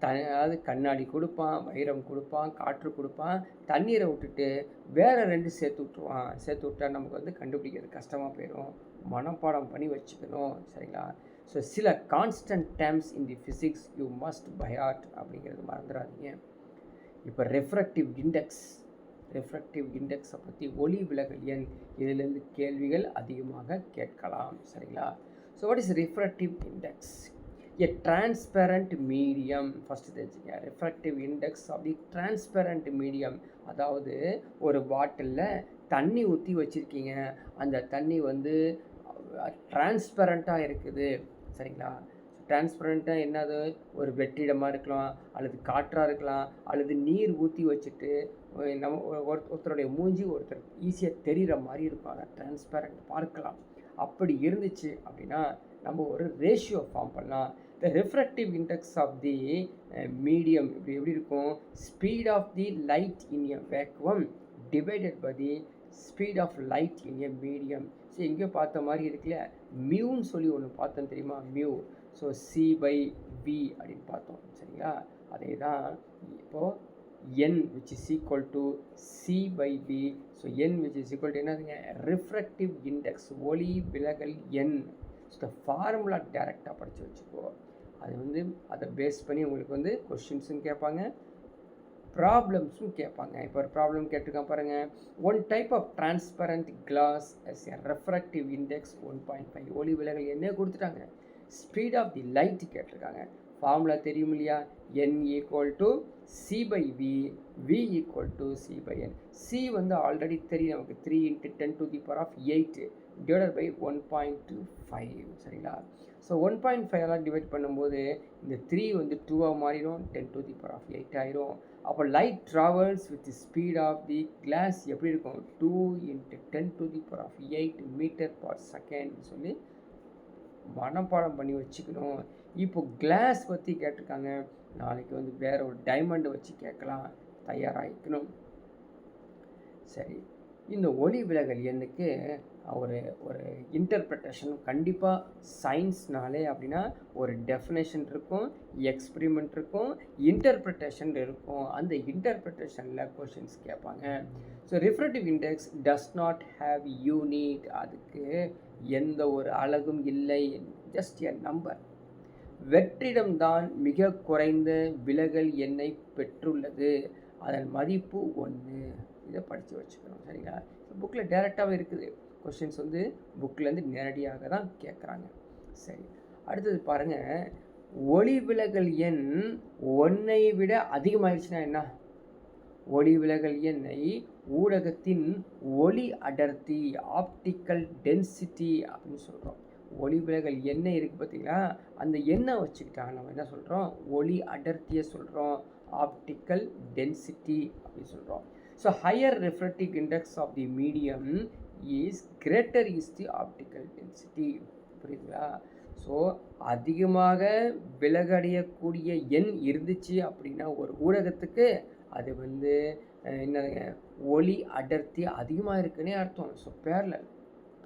அதாவது கண்ணாடி கொடுப்பான், வைரம் கொடுப்பான், காற்று கொடுப்பான், தண்ணீரை விட்டுட்டு வேறு 2 சேர்த்து விட்ருவான். சேர்த்து விட்டா நமக்கு வந்து கண்டுபிடிக்கிறது கஷ்டமாக போயிடும். மனப்பாடம் பண்ணி வச்சுக்கணும். சரிங்களா? ஸோ சில constant terms in the physics you must by heart அப்படிங்கிறது மறந்துடாதீங்க. இப்போ ரெஃப்ராக்டிவ் இண்டெக்ஸை பற்றி ஒளி விலகல் எண் இதிலிருந்து கேள்விகள் அதிகமாக கேட்கலாம். சரிங்களா? So what is refractive index? A transparent medium. First தெரிஞ்சுங்க, refractive index of the transparent medium. அதாவது ஒரு பாட்டிலில் தண்ணி ஊற்றி வச்சுருக்கீங்க, அந்த தண்ணி வந்து டிரான்ஸ்பரண்ட்டாக இருக்குது. சரிங்களா? டிரான்ஸ்பரண்ட்டாக என்னது? ஒரு வெற்றிடமாக இருக்கலாம், அல்லது காற்றாக இருக்கலாம், அல்லது நீர் ஊற்றி வச்சுட்டு நம்ம ஒருத்தருடைய மூஞ்சி ஒருத்தர் ஈஸியாக தெரிகிற மாதிரி இருக்கும். அதை டிரான்ஸ்பேரண்ட் பார்க்கலாம். அப்படி இருந்துச்சு அப்படின்னா நம்ம ஒரு ரேஷியோ ஃபார்ம் பண்ணலாம். The refractive index of the medium இப்படி எப்படி இருக்கும்? Speed of the light in a vacuum divided by the speed of light in a medium. So எங்கேயோ பார்த்த மாதிரி இருக்குல்ல, மியூன்னு சொல்லி ஒன்று பார்த்தோம் தெரியுமா? மியூ. ஸோ C/V அப்படின்னு பார்த்தோம். சரிங்களா? அதே தான் இப்போது n which is equal to C/V. So n which is equal to என்னதுங்க? ரெஃப்ராக்டிவ் இண்டெக்ஸ், ஒளி விலகல் எண். ஸோ ஃபார்முலா டைரெக்டாக படித்து வச்சுக்கோ. அது வந்து அதை பேஸ் பண்ணி உங்களுக்கு வந்து கொஷின்ஸும் கேட்பாங்க, ப்ராப்ளம்ஸும் கேட்பாங்க. இப்போ ஒரு ப்ராப்ளம் கேட்டிருக்கான் பாருங்கள். One type of transparent glass as a refractive index 1.5. ஒளி விலகல் எண்ணே கொடுத்துட்டாங்க. ஸ்பீட் ஆஃப் தி லைட் கேட்டிருக்காங்க. ஃபார்முலா தெரியும் இல்லையா? n equal to C/V, V equal to C/n. C வந்து ஆல்ரெடி தெரியும் நமக்கு, 3 × 10⁸ டிவைடட் பை 1.25. சரிங்களா? ஸோ 1.5 டிவைட் பண்ணும்போது இந்த 3 வந்து 2ஆக மாறிடும், 10⁸ ஆயிரும். அப்போ light travels with speed of the glass எப்படி இருக்கும்? 2 × 10⁸ மீட்டர்/செகண்ட் சொல்லி மனப்பாடம் பண்ணி வச்சுக்கணும். இப்போ கிளாஸ் பற்றி கேட்டிருக்காங்க, நாளைக்கு வந்து வேற ஒரு டைமண்டை வச்சு கேட்கலாம், தயாராகிக்கணும். சரி, இந்த ஒளி விலகல் எண்ணுக்கு ஒரு இன்டர்பிரிட்டேஷன் கண்டிப்பாக சயின்ஸ்னாலே அப்படின்னா ஒரு டெஃபினேஷன் இருக்கும், எக்ஸ்பிரிமெண்ட் இருக்கும், இன்டர்பிரிட்டேஷன் இருக்கும். அந்த இன்டர்பிரிட்டேஷனில் கொஷின்ஸ் கேட்பாங்க. So refractive index does not have unit. அதுக்கு எந்த ஒரு அலகும் இல்லை, ஜஸ்ட் எ நம்பர். வெற்றிடம்தான் மிக குறைந்த விலகல் எண்ணை பெற்றுள்ளது, அதன் மதிப்பு 1. இதை படித்து வச்சுக்கணும். சரிங்களா? புக்கில் டைரெக்டாகவே இருக்குது. கொஷின்ஸ் வந்து புக்கிலேருந்து நேரடியாக தான் கேட்குறாங்க. சரி, அடுத்தது பாருங்கள். ஒளி விலகல் எண் 1ஐ விட அதிகமாகிடுச்சுன்னா என்ன? ஒளி விலகல் எண்ணை ஊடகத்தின் ஒளி அடர்த்தி, ஆப்டிக்கல் டென்சிட்டி அப்படின்னு சொல்கிறோம். ஒளி விலகல் எண்ணெய் இருக்குது பார்த்தீங்களா? அந்த எண்ணெய் வச்சுக்கிட்டா நம்ம என்ன சொல்கிறோம்? ஒளி அடர்த்தியை சொல்கிறோம், ஆப்டிக்கல் டென்சிட்டி அப்படின்னு சொல்கிறோம். So higher refractive index of the medium is greater is the optical density. புரியுதுங்களா? ஸோ அதிகமாக விலகடையக்கூடிய எண் இருந்துச்சு அப்படின்னா ஒரு ஊடகத்துக்கு அது வந்து என்னதுங்க? ஒளி அடர்த்தி அதிகமாக இருக்குன்னே அர்த்தம். ஸோ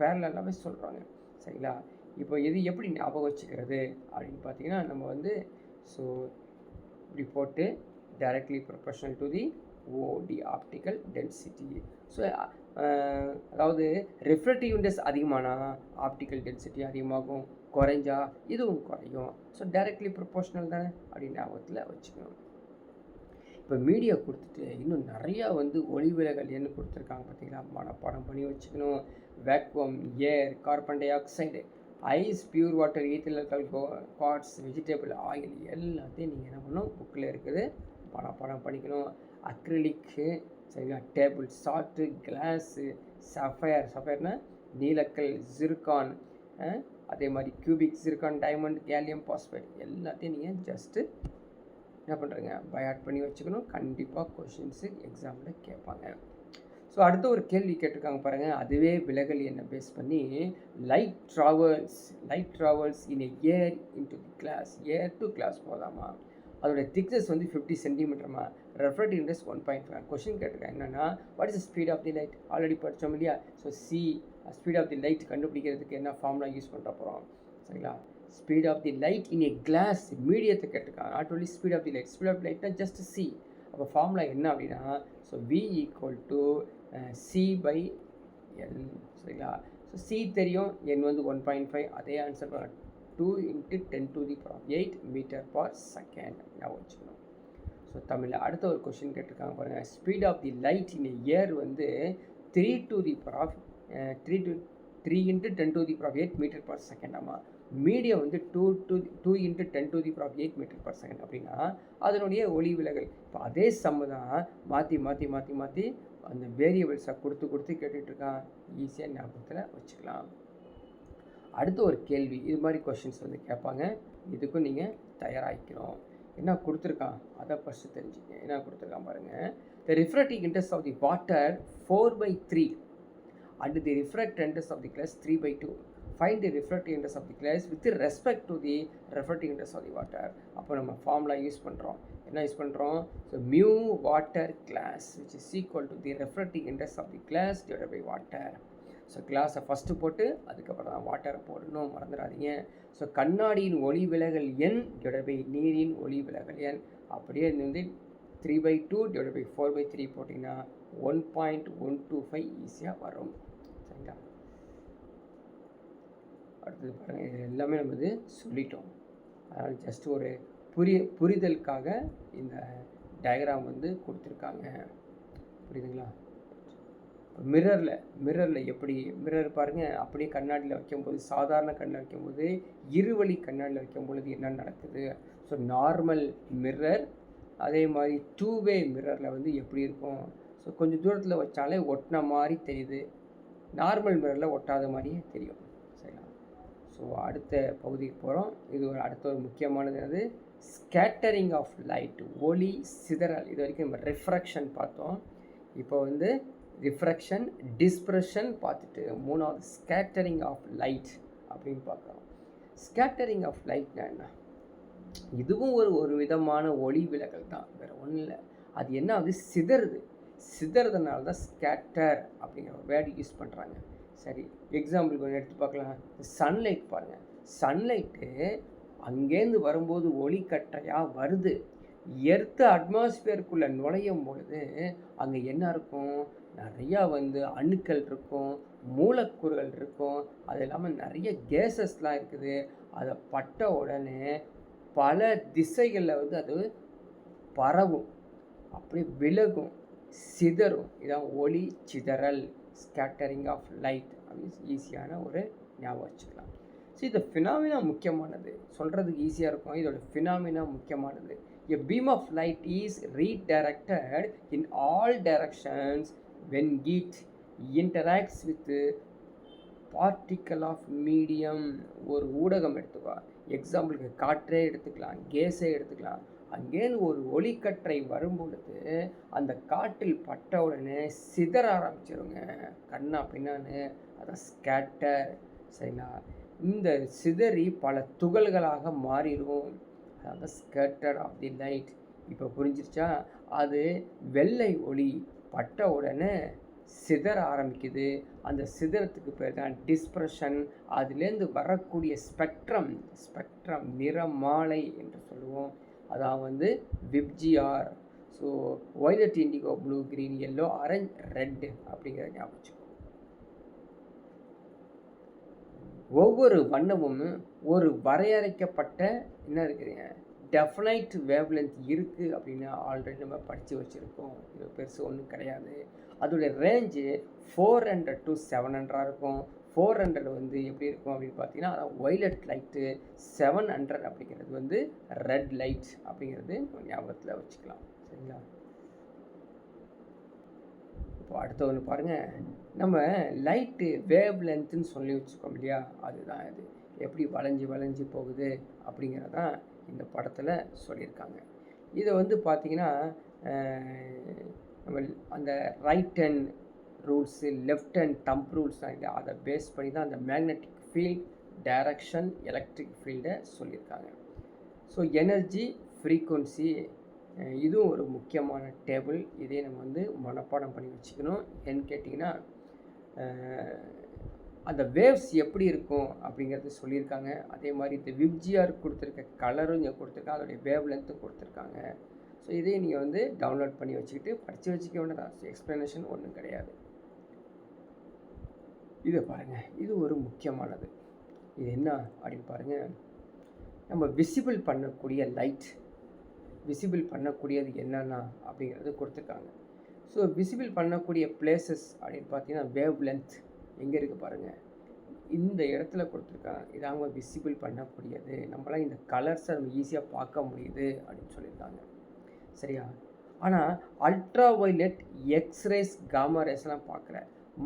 பேரலாகவே சொல்கிறாங்க. சரிங்களா? இப்போ இது எப்படி ஞாபகம் வச்சுக்கிறது அப்படின்னு பார்த்தீங்கன்னா, நம்ம வந்து ஸோ இப்படி போட்டு directly proportional to the OD, optical density. So அதாவது ரெஃப்ராக்டிவ் இண்டெக்ஸ் அதிகமானால் ஆப்டிக்கல் டென்சிட்டி அதிகமாகும், குறைஞ்சா இதுவும் குறையும். ஸோ டைரக்ட்லி ப்ரொபோர்ஷனல் தானே அப்படின்னு ஞாபகத்தில் வச்சுக்கணும். இப்போ மீடியா கொடுத்துட்டு இன்னும் நிறையா வந்து ஒளி விலகல் எண்ணு கொடுத்துருக்காங்க பார்த்தீங்களா? மனப்பாடம் பண்ணி வச்சுக்கணும். Vacuum, air, carbon dioxide, ice, pure water, ethyl quartz, vegetable oil எல்லாத்தையும் நீங்கள் என்ன பண்ணணும்? புக்கில் இருக்குது, மனப்பாடம் பண்ணிக்கணும். அக்ரிலிக்கு, சரிங்களா? டேபிள் சால்ட்டு, கிளாஸு, சஃபயர்னா நீலக்கல், ஜிர்கான், அதே மாதிரி cubic zircon, diamond, gallium phosphate எல்லாத்தையும் நீங்கள் ஜஸ்ட்டு என்ன பண்ணுறீங்க? பயாட் பண்ணி வச்சுக்கணும். கண்டிப்பாக கொஷின்ஸு எக்ஸாமில் கேட்பாங்க. ஸோ அடுத்த ஒரு கேள்வி கேட்டிருக்காங்க பாருங்கள். அதுவே விலகல் எண்ணை பேஸ் பண்ணி light travels in air into the glass. Air to glass போதாமா? அதோடைய திக்னஸ் வந்து 50 சென்டிமீட்டர்மா. Refractive index 1.5. கொஷின் கேட்டிருக்கேன் என்னென்னா, what is speed of the light? Already படித்தோம் இல்லையா? So speed of the light கண்டுபிடிக்கிறதுக்கு என்ன ஃபார்முலா யூஸ் பண்ணுற போகிறோம் சரிங்களா? Speed of the light in a glass மீடியத்தை கேட்டிருக்காங்க. Not only speed of the light. Speed of the லைட்னா ஜஸ்ட் சி. அப்போ ஃபார்முலா என்ன அப்படின்னா, ஸோ V = C/N சரிங்களா? ஸோ C தெரியும், N வந்து 1.5. அதே ஆன்சர் 2 × 10⁸ மீட்டர்/செகண்ட் ஞாபகம் வச்சுக்கணும். ஸோ தமிழில் அடுத்த ஒரு கொஷின் கேட்டிருக்காங்க பாருங்கள். Speed of the light in air வந்து 3 × 10⁸ மீட்டர்/செகண்ட். ஆமாம், மீடியம் வந்து 2 × 10⁸ மீட்டர்/செகண்ட் அப்படின்னா அதனுடைய ஒளி விலகல். இப்போ அதே சம்மு தான் மாற்றி அந்த வேரியபிள்ஸை கொடுத்து கேட்டுட்ருக்கான். ஈஸியாக ஞாபகத்தில் வச்சுக்கலாம். அடுத்த ஒரு கேள்வி, இது மாதிரி கொஷின்ஸ் வந்து கேட்பாங்க. இதுக்கும் நீங்கள் தயாராகிக்கிறோம். என்ன கொடுத்துருக்கான் அதை ஃபஸ்ட்டு தெரிஞ்சுங்க. என்ன கொடுத்துருக்கான் பாருங்கள். The refractive index of the water 4/3 and the refractive index of the glass 3/2. Find the refractive index of the glass with respect to the refractive index of the water. அப்போ நம்ம ஃபார்முலா யூஸ் பண்ணுறோம். என்ன யூஸ் பண்ணுறோம்? So mu water class which is equal to the refractive index of the glass divided by water. So கிளாஸை ஃபஸ்ட்டு போட்டு அதுக்கப்புறம் தான் வாட்டரை போடணும், மறந்துடாதீங்க. ஸோ கண்ணாடியின் ஒளி விலகல் எண் divided by நீரின் ஒளி விலகல் எண். அப்படியே இது வந்து 3/2 divided by 4/3 போட்டிங்கன்னா 1.125 ஈஸியாக வரும் சரிங்களா? அடுத்தது பாருங்கள், இது எல்லாமே நம்ம இது சொல்லிட்டோம். அதனால் ஜஸ்ட் ஒரு புரிதலுக்காக இந்த டயக்ராம் வந்து கொடுத்துருக்காங்க. புரியுதுங்களா? மிரரில் எப்படி மிரர் பாருங்கள், அப்படியே கண்ணாடியில் வைக்கும்போது, சாதாரண கண்ணில் வைக்கும்போது, இருவழி கண்ணாடியில் வைக்கும் பொழுது என்ன நடக்குது? ஸோ நார்மல் மிரர், அதே மாதிரி 2-வே மிரரில் வந்து எப்படி இருக்கும்? ஸோ கொஞ்சம் தூரத்தில் வச்சாலே ஒட்டின மாதிரி தெரியுது, நார்மல் மிரரில் ஒட்டாத மாதிரியே தெரியும் சரிங்களா? ஸோ அடுத்த பகுதிக்கு போகிறோம். இது அடுத்த ஒரு முக்கியமானது அது ஸ்கேட்டரிங் ஆஃப் லைட், ஒளி சிதறல். இது வரைக்கும் நம்ம ரிஃப்ராக்ஷன் பார்த்தோம். இப்போ வந்து ரிஃப்ராக்ஷன், டிஸ்பர்ஷன் பார்த்துட்டு மூணாவது ஸ்கேட்டரிங் ஆஃப் லைட் அப்படின்னு பார்க்குறோம். ஸ்கேட்டரிங் ஆஃப் லைட்னா என்ன? இதுவும் ஒரு விதமான ஒளி விலகல் தான், வேறு ஒன்றும் இல்லை. அது என்ன ஆகுது? சிதறதுனால தான் ஸ்கேட்டர் அப்படிங்கிற ஒரு வேர்டு யூஸ் பண்ணுறாங்க. சரி, எக்ஸாம்பிளுக்கு ஒன்று எடுத்து பார்க்கலாம். சன்லைட் பாருங்கள். சன்லைட்டு அங்கேருந்து வரும்போது ஒளி கற்றையாக வருது. எர்த்து அட்மாஸ்பியருக்குள்ளே நுழையும் பொழுது அங்கே என்ன இருக்கும்? நிறையா வந்து அணுக்கள் இருக்கும், மூலக்கூறுகள் இருக்கும், அது இல்லாமல் நிறைய கேஸஸ்லாம் இருக்குது. அதை பட்ட உடனே பல திசைகளில் வந்து அது பரவும், அப்படி விலகும், சிதறும். இதான் ஒளி சிதறல், ஸ்கேட்டரிங் ஆஃப் லைட் அப்படின்னு ஈஸியான ஒரு ஞாபகம் வச்சுக்கலாம். ஸோ இந்த ஃபினாமினா முக்கியமானது, சொல்கிறதுக்கு ஈஸியாக இருக்கும். இதோட ஃபினாமினா முக்கியமானது. A beam of light is redirected in all directions when it interacts with particle of medium. ஒரு ஊடகம் எடுத்துக்கோ, எக்ஸாம்பிளுக்கு காற்றே எடுத்துக்கலாம், கேஸே எடுத்துக்கலாம். அங்கேருந்து ஒரு ஒளிக்கற்றை வரும்பொழுது அந்த காற்றில் பட்ட உடனே சிதற ஆரம்பிச்சிருங்க, கண்ணா பின்னான்னு. அதான் ஸ்கேட்டர் சரிங்களா? இந்த சிதறி பல துகள்களாக மாறிடும். அதாவது ஸ்கேட்டர் ஆஃப் தி லைட். இப்போ புரிஞ்சிருச்சா? அது வெள்ளை ஒளி பட்ட உடனே சிதற ஆரம்பிக்குது. அந்த சிதறத்துக்கு பேர் தான் டிஸ்பர்ஷன். அதுலேருந்து வரக்கூடிய ஸ்பெக்ட்ரம் நிறமாலை என்று சொல்லுவோம். அதான் வந்து VIBGYOR. So violet, indigo, blue, green, yellow, orange, red அப்படிங்கிற ஞாபகம். ஒவ்வொரு வண்ணமும் ஒரு வரையறைக்கப்பட்ட என்ன இருக்குதுங்க, டெஃபினைட் வேவ்லென்த் இருக்குது அப்படின்னு ஆல்ரெடி நம்ம படித்து வச்சுருக்கோம். இது பெருசு ஒன்றும் கிடையாது. அதோடைய ரேஞ்சு 400 to 700 இருக்கும். 400 வந்து எப்படி இருக்கும் அப்படின்னு பார்த்தீங்கன்னா அதான் ஒய்லட் லைட்டு. 700 அப்படிங்கிறது வந்து ரெட் லைட் அப்படிங்கிறது ஞாபகத்தில் வச்சுக்கலாம் சரிங்களா? இப்போ அடுத்த ஒன்று பாருங்கள். நம்ம லைட்டு வேவ் லென்த்துன்னு சொல்லி வச்சுக்கோம் இல்லையா? அதுதான் இது எப்படி வளைஞ்சி போகுது அப்படிங்கிறதான் இந்த படத்தில் சொல்லியிருக்காங்க. இதை வந்து பார்த்திங்கன்னா நம்ம அந்த right hand rules, left hand thumb rules தான் இல்லை, அதை பேஸ் பண்ணி தான் அந்த மேக்னெட்டிக் ஃபீல்ட், டைரக்ஷன், எலக்ட்ரிக் ஃபீல்டை சொல்லியிருக்காங்க. ஸோ எனர்ஜி, ஃப்ரீக்குவன்சி, இதுவும் ஒரு முக்கியமான டேபிள். இதே நம்ம வந்து மனப்பாடம் பண்ணி வச்சுக்கணும். ஏன்னு கேட்டிங்கன்னா அந்த வேவ்ஸ் எப்படி இருக்கும் அப்படிங்கிறது சொல்லியிருக்காங்க. அதே மாதிரி இந்த விப்ஜிஆர் கொடுத்துருக்க கலரும் இங்கே கொடுத்துருக்காங்க, அதோடைய வேவ் லென்த்தும் கொடுத்துருக்காங்க. ஸோ இதையும் நீங்கள் வந்து டவுன்லோட் பண்ணி வச்சுக்கிட்டு படித்து வச்சுக்க வேண்டியதான். எக்ஸ்ப்ளனேஷன் ஒன்றும் கிடையாது. இதை பாருங்கள், இது ஒரு முக்கியமானது. இது என்ன அப்படின்னு பாருங்கள். நம்ம விசிபிள் பண்ணக்கூடிய லைட், விசிபிள் பண்ணக்கூடியது என்னென்னா அப்படிங்கிறது கொடுத்துருக்காங்க. ஸோ விசிபிள் பண்ணக்கூடிய பிளேசஸ் அப்படின்னு பார்த்தீங்கன்னா வேவ் லென்த் எங்கே இருக்குது பாருங்கள், இந்த இடத்துல கொடுத்துருக்காங்க. இதாங்க விசிபிள் பண்ணக்கூடியது. நம்மளாம் இந்த கலர்ஸை நம்ம ஈஸியாக பார்க்க முடியுது அப்படின்னு சொல்லியிருக்காங்க. சரியா? ஆனால் அல்ட்ரா வயலட், எக்ஸ்ரேஸ், காமா ரேஸ்லாம் பார்க்குற,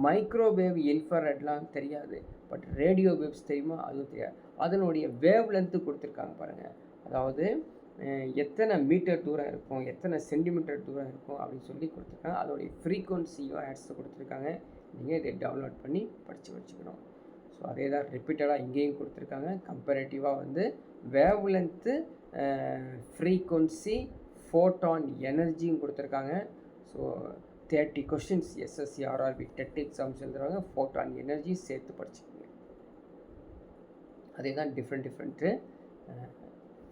மைக்ரோவேவ், இன்ஃப்ராரெட்லாம் தெரியாது. பட் ரேடியோ வேவ்ஸ் தெரியுமா? அதுவும் தெரியாது. அதனுடைய வேவ் லென்த்து கொடுத்துருக்காங்க பாருங்கள். அதாவது எத்தனை மீட்டர் தூரம் இருக்கும், எத்தனை சென்டிமீட்டர் தூரம் இருக்கும் அப்படின்னு சொல்லி கொடுத்துருக்காங்க. அதோடைய ஃப்ரீக்குவன்சியும் ஆட்ஸை கொடுத்துருக்காங்க. நீங்கள் இதை டவுன்லோட் பண்ணி படித்து வச்சுக்கணும். ஸோ அதே தான் ரிப்பீட்டடாக இங்கேயும் கொடுத்துருக்காங்க. கம்பேரேட்டிவாக வந்து வேவ் லென்த்து, ஃப்ரீக்குவன்சி, ஃபோட்டான் எனர்ஜியும் கொடுத்துருக்காங்க. So 30 questions SSC RRB TET exams எழுதுறாங்க. ஃபோட்டான் எனர்ஜி சேர்த்து படிச்சுக்கோங்க. அதே தான் டிஃப்ரெண்ட்டு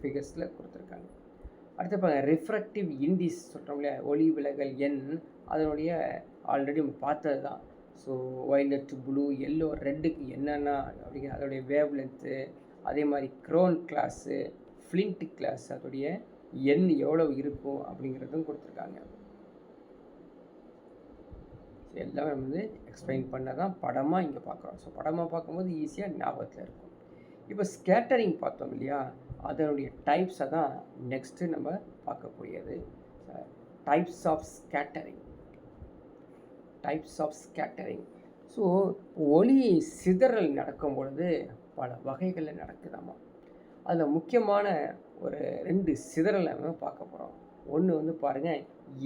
ஃபிகர்ஸில் கொடுத்துருக்காங்க. அடுத்து பாருங்கள், ரிஃப்ராக்டிவ் இண்டிஸ் சொல்கிறோம் இல்லையா, ஒளி விலகல் எண். அதனுடைய ஆல்ரெடி நம்ம பார்த்தது தான். ஸோ வயலட், ப்ளூ, எல்லோ, ரெட்டுக்கு என்னென்னா அப்படிங்கிற அதோடைய வேவ் லென்த்து, அதே மாதிரி க்ரோன் கிளாஸு, ஃப்ளிண்ட் கிளாஸ், அதோடைய எண் எவ்வளவு இருக்கும் அப்படிங்கிறதும் கொடுத்துருக்காங்க. எல்லாமே நம்ம வந்து எக்ஸ்பிளைன் பண்ண தான் படமாக இங்கே பார்க்குறோம். ஸோ படமாக பார்க்கும்போது ஈஸியாக ஞாபகத்தில் இருக்கும். இப்போ ஸ்கேட்டரிங் பார்த்தோம் இல்லையா, அதனுடைய டைப்ஸை தான் நெக்ஸ்ட்டு நம்ம பார்க்கக்கூடியது. Types of scattering. Types of scattering. So ஒளி சிதறல் நடக்கும் பொழுது பல வகைகளில் நடக்குதாமா. அதில் முக்கியமான ஒரு 2 சிதறலை நம்ம பார்க்க போகிறோம். ஒன்று வந்து பாருங்கள்,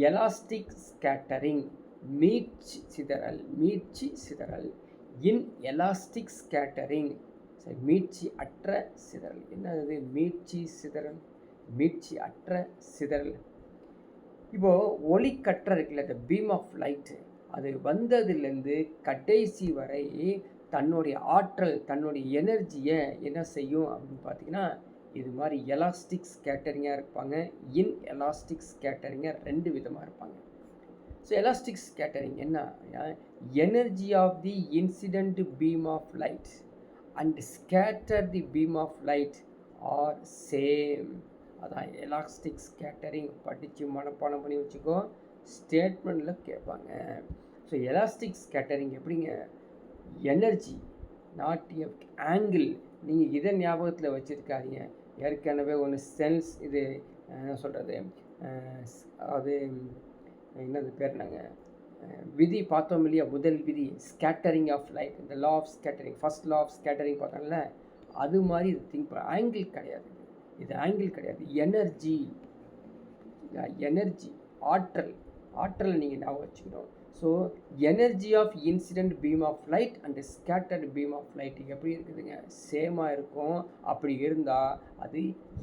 எலாஸ்டிக் ஸ்கேட்டரிங், மீட்சி சிதறல், மீட்சி சிதறல். இன் எலாஸ்டிக் ஸ்கேட்டரிங், மீட்சி அற்ற சிதறல். என்னது மீட்சி சிதறல்? மீட்சி அற்ற சிதறல். இப்போது ஒளிக்கற்றை இருக்குல்ல, இந்த பீம் ஆஃப் லைட்டு, அது வந்ததுலேருந்து கடைசி வரை தன்னுடைய ஆற்றல், தன்னுடைய எனர்ஜியை என்ன செய்யும் அப்படின்னு பார்த்தீங்கன்னா, இது மாதிரி எலாஸ்டிக் ஸ்கேட்டரிங்காக இருப்பாங்க, இன் எலாஸ்டிக் ஸ்கேட்டரிங்காக 2 விதமாக இருப்பாங்க. ஸோ எலாஸ்டிக் ஸ்கேட்டரிங் என்ன? Energy of the incident beam of light and scatter the beam of light are same. அதான் எலாஸ்டிக் ஸ்கேட்டரிங். படித்து மனப்பாடம் பண்ணி வச்சுக்கோ, ஸ்டேட்மெண்ட்டில் கேட்பாங்க. ஸோ எலாஸ்டிக் ஸ்கேட்டரிங் எப்படிங்க? Energy not angle. நீங்கள் இதை ஞாபகத்தில் வச்சுருக்காதீங்க. ஏற்கனவே ஒன்று சென்ஸ், இது என்ன சொல்கிறது, அது என்னது பேர், நாங்கள் விதி பார்த்தோம் இல்லையா, முதல் விதி ஸ்கேட்டரிங் ஆஃப் லைட், இந்த law of scattering, first law of scattering பார்த்தோம்ல, அது மாதிரி இது திங்க் பண்ண. ஆங்கிள் கிடையாது, இது ஆங்கிள் கிடையாது, எனர்ஜி. எனர்ஜி, ஆற்றல். ஆற்றல் நீங்கள் ஞாபகம் வச்சுக்கணும். So energy of incident beam of light and scattered beam of light எப்படி இருக்குதுங்க? சேமாக இருக்கும். அப்படி இருந்தால் அது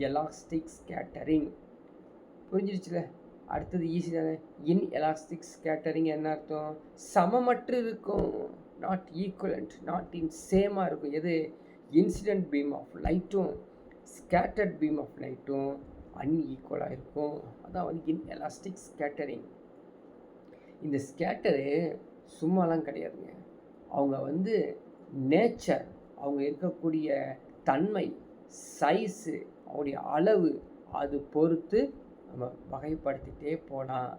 எலாஸ்டிக் ஸ்கேட்டரிங். புரிஞ்சிருச்சுல? அடுத்தது ஈஸி தானே. இன் எலாஸ்டிக் ஸ்கேட்டரிங் என்ன அர்த்தம்? சமமற்று இருக்கும், நாட் ஈக்குவலண்ட், நாட் இன் சேமாக இருக்கும். எது? இன்சிடென்ட் பீம் ஆஃப் லைட்டும் ஸ்கேட்டர்ட் பீம் ஆஃப் லைட்டும் அன்ஈக்குவலாக இருக்கும். அதான் வந்து இன் எலாஸ்டிக் ஸ்கேட்டரிங். இந்த ஸ்கேட்டரு சும்மாலாம் கிடையாதுங்க. அவங்க வந்து நேச்சர், அவங்க இருக்கக்கூடிய தன்மை, சைஸு, அவங்களுடைய அளவு, அது பொறுத்து நம்ம வகைப்படுத்திகிட்டே போகலாம்.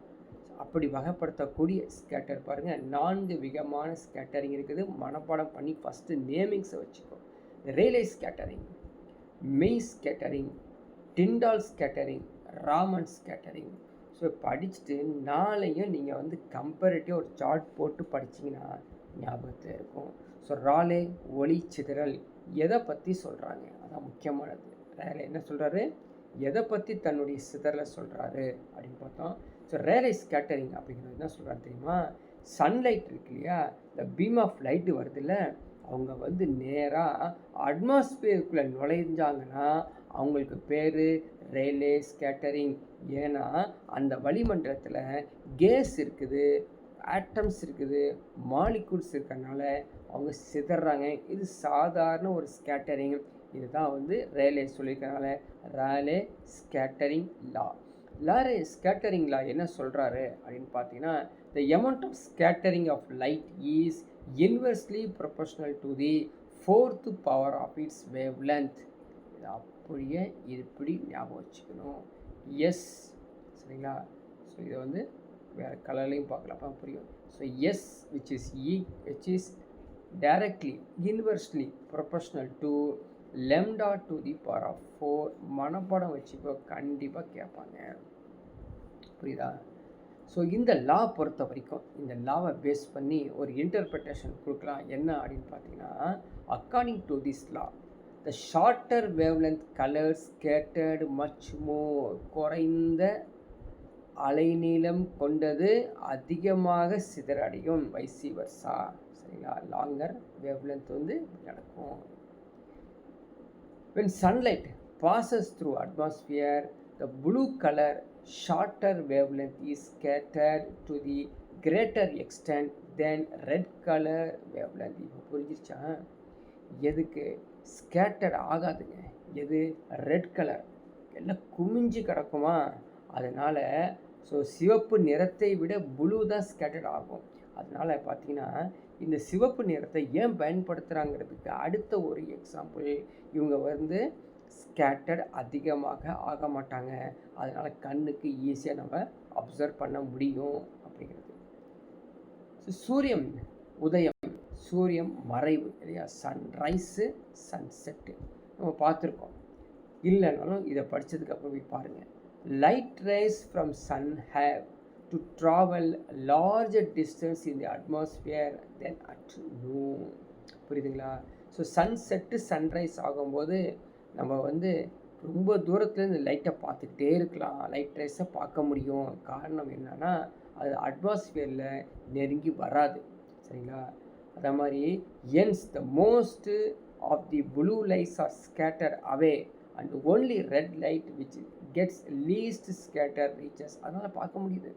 அப்படி வகைப்படுத்தக்கூடிய ஸ்கேட்டர் பாருங்கள், 4 விதமான ஸ்கேட்டரிங் இருக்குது. மனப்பாடம் பண்ணி ஃபஸ்ட்டு நேமிங்ஸை வச்சுக்கோ. ரேலே ஸ்கேட்டரிங், மெய் scattering, Tyndall scattering, Raman scattering. So படிச்சுட்டு நாளையும் நீங்கள் வந்து கம்பேரிட்டிவ் ஒரு சார்ட் போட்டு படிச்சிங்கன்னா ஞாபகத்தில் இருக்கும். ஸோ ராலே ஒளி சிதறல் எதை பற்றி சொல்கிறாங்க? அதான் முக்கியமானது. ரேலே என்ன சொல்கிறாரு? எதை பற்றி தன்னுடைய சிதறலை சொல்கிறாரு அப்படின்னு பார்த்தோம். ஸோ ரேலே ஸ்கேட்டரிங் அப்படிங்கிறது என்ன சொல்கிறாரு தெரியுமா? சன்லைட் இருக்கு இல்லையா, இந்த பீம் ஆஃப் லைட்டு வருது இல்லை, அவங்க வந்து நேராக அட்மாஸ்பியருக்குள்ளே நுழைஞ்சாங்கன்னா அவங்களுக்கு பேர் ரேலே ஸ்கேட்டரிங். ஏன்னா அந்த வளிமண்டலத்தில் கேஸ் இருக்குது, ஆட்டம்ஸ் இருக்குது, மாலிகூல்ஸ் இருக்கிறனால அவங்க சிதறாங்க. இது சாதாரண ஒரு ஸ்கேட்டரிங். இதுதான் வந்து ரேலே சொல்லியிருக்கனால ரேலே ஸ்கேட்டரிங் லா. லாரே ஸ்கேட்டரிங் லா என்ன சொல்கிறாரு அப்படின்னு பார்த்தீங்கன்னா, the amount of scattering of light is inversely proportional to the fourth power of its wavelength. இது அப்படியே இப்படி ஞாபகம் வச்சுக்கணும். எஸ், சரிங்களா? ஸோ இதை வந்து வேறு கலர்லையும் பார்க்கலாம், அப்போ புரியும். So yes which is directly inversely proportional to lambda to the power of 4. மனப்பாடம் வச்சுக்கோ, கண்டிப்பாக கேட்பாங்க. புரியுதா? ஸோ இந்த லா பொறுத்த வரைக்கும் இந்த லாவை பேஸ் பண்ணி ஒரு இன்டர்பிரிட்டேஷன் கொடுக்கலாம். என்ன அப்படின்னு பார்த்தீங்கன்னா, according to this law the shorter wavelength colour scattered much more. குறைந்த அலைநீளம் கொண்டது அதிகமாக சிதறடையும். வைசி வர்சா, சரிங்களா? லாங்கர் வேவ்லென்த் வந்து நடக்கும். when sunlight passes through atmosphere, the blue color shorter wavelength is scattered to the greater extent than red color wavelength. இப்போ புரிஞ்சிருச்சா? எதுக்கு ஸ்கேட்டர் ஆகாதுங்க, எது ரெட் கலர் எல்லாம் குமிஞ்சு கிடக்குமா, அதனால் ஸோ சிவப்பு நிறத்தை விட ப்ளூ தான் ஸ்கேட்டர்ட் ஆகும். அதனால் பார்த்தீங்கன்னா இந்த சிவப்பு நிறத்தை ஏன் பயன்படுத்துகிறாங்கிறதுக்கு அடுத்த ஒரு எக்ஸாம்பிள், இவங்க வந்து ஸ்கேட்டர்ட் அதிகமாக ஆக மாட்டாங்க, அதனால் கண்ணுக்கு ஈஸியாக நம்ம அப்சர்வ் பண்ண முடியும் அப்படிங்கிறது. சூரியன் உதயம், சூரியன் மறைவு இல்லையா? சன்ரைஸு, சன்செட்டு நம்ம பார்த்துருக்கோம். இல்லைனாலும் இதை படித்ததுக்கப்புறம் போய் பாருங்கள். Light rays from sun have to travel larger distance in the atmosphere than at noon. புரியுதுங்களா? ஸோ சன்செட்டு சன்ரைஸ் ஆகும்போது நம்ம வந்து ரொம்ப தூரத்துலேருந்து லைட்டை பார்த்துக்கிட்டே இருக்கலாம், லைட் ரேஸை பார்க்க முடியும். காரணம் என்னன்னா அது அட்மாஸ்பியரில் நெருங்கி வராது, சரிங்களா? அதே மாதிரி hence the most of the blue lights are scatter away and only red light which gets least scatter reaches. அதனால் பார்க்க முடியுது.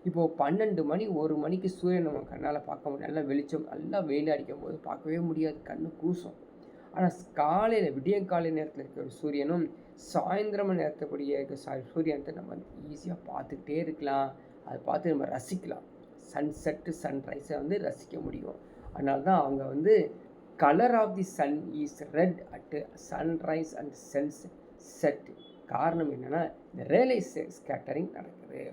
இப்போது 12 மணி 1 மணிக்கு சூரியன் நம்ம கண்ணால் பார்க்க முடியும். நல்லா வெளிச்சம், நல்லா வெயில் அடிக்கும் போது பார்க்கவே முடியாது, கண்ணு கூசும். ஆனால் காலையில் விடியங்காலை நேரத்தில் இருக்கிற சூரியனும் சாயந்தரம் நேரத்துக்கூடிய சூரியனத்தை நம்ம ஈஸியாக பார்த்துக்கிட்டே இருக்கலாம், அதை பார்த்து நம்ம ரசிக்கலாம். சன்செட்டு சன்ரைஸை வந்து ரசிக்க முடியும். அதனால தான் அவங்க வந்து colour of the sun is red at sunrise and sunset. காரணம் என்னென்னா இந்த ரேலே ஸ்கேட்டரிங் நடக்குது.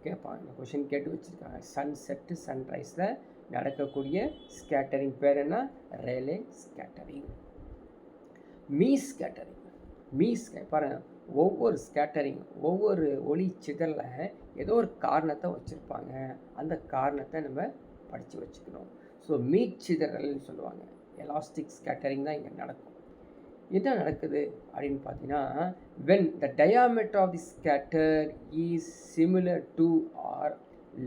கேட்பாங்க, இந்த கொஷின் கேட்டு வச்சுருக்காங்க. சன்செட்டு சன்ரைஸில் நடக்கக்கூடிய ஸ்கேட்டரிங் பேர் என்ன? Rayleigh scattering. பாருங்கள், ஒவ்வொரு ஸ்கேட்டரிங், ஒவ்வொரு ஒளி சிதறலில் ஏதோ ஒரு காரணத்தை வச்சுருப்பாங்க. அந்த காரணத்தை நம்ம படித்து வச்சுக்கணும். ஸோ மீட் சிதறல்னு சொல்லுவாங்க. எலாஸ்டிக் ஸ்கேட்டரிங் தான் இங்கே நடக்கும். என்ன நடக்குது அப்படின்னு பார்த்தீங்கன்னா, when the diameter of the scatter is similar to or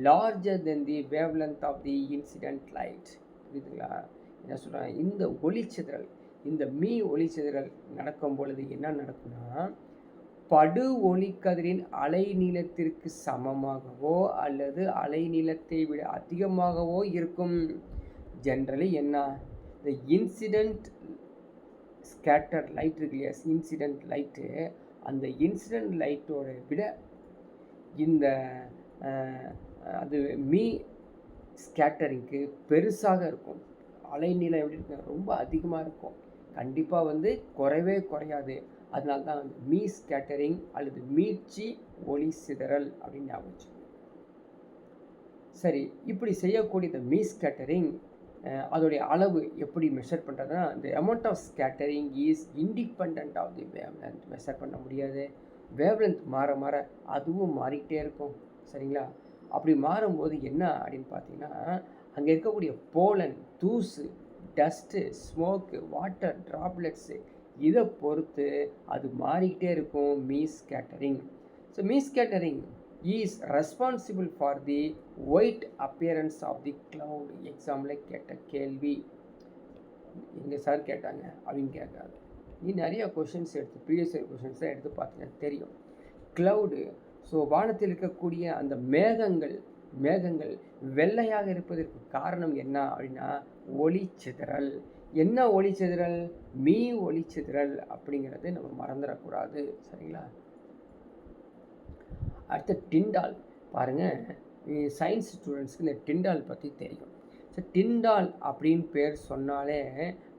larger than the wavelength of the incident light. புரியுதுங்களா? என்ன சொல்கிறாங்க, இந்த ஒளிச்சிதறல், இந்த ஒளிச்சிதறல் நடக்கும் பொழுது என்ன நடக்கும்னா, படு ஒளிக்கதிரின் அலை நீளத்திற்கு சமமாகவோ அல்லது அலை நீளத்தை விட அதிகமாகவோ இருக்கும். ஜென்ரலி என்ன, the incident ஸ்கேட்டர் லைட் இருக்கு இல்லையா, இன்சிடென்ட் லைட்டு, அந்த இன்சிடென்ட் லைட்டோட விட இந்த அது ஸ்கேட்டரிங்க்கு பெருசாக இருக்கும். அலைநீளம் எப்படி இருக்கும், ரொம்ப அதிகமாக இருக்கும். கண்டிப்பாக வந்து குறைவே குறையாது. அதனால தான் வந்து ஸ்கேட்டரிங் அல்லது மீட்சி ஒளி சிதறல் அப்படின்னு ஞாபகம். சரி, இப்படி செய்யக்கூடிய இந்த ஸ்கேட்டரிங் அதோடைய அளவு எப்படி மெஷர் பண்ணுறதுனா, the amount of scattering is independent of the wavelength. Measure பண்ண முடியாது. வேவ்லென்த் மாற மாற அதுவும் மாறிக்கிட்டே இருக்கும், சரிங்களா? அப்படி மாறும்போது என்ன அப்படின்னு பார்த்தீங்கன்னா, அங்கே இருக்கக்கூடிய போலன், தூசு, டஸ்ட்டு, ஸ்மோக்கு, வாட்டர் ட்ராப்லெட்ஸு, இதை பொறுத்து அது மாறிக்கிட்டே இருக்கும் scattering. So scattering is responsible for the white appearance of the cloud. Example கேட்ட கேள்வி. எங்கள் சார் கேட்டாங்க அப்படின்னு கேட்காது. நீ நிறையா கொஷின்ஸ் எடுத்து ப்ரீவியஸ் இயர் கொஷின்ஸாக எடுத்து பார்த்தீங்கன்னா தெரியும். க்ளவுடு, ஸோ வானத்தில் இருக்கக்கூடிய அந்த மேகங்கள் வெள்ளையாக இருப்பதற்கு காரணம் என்ன அப்படின்னா ஒளிச்சிதறல். என்ன ஒளிச்சிதறல்? ஒளிச்சிதறல் அப்படிங்கிறது நம்ம மறந்துடக்கூடாது. சரிங்களா? அடுத்த டிண்டால் பாருங்கள், சயின்ஸ் ஸ்டூடெண்ட்ஸ்க்கு இந்த டிண்டால் பற்றி தெரியும். ஸோ டிண்டால் அப்படின்னு பேர் சொன்னாலே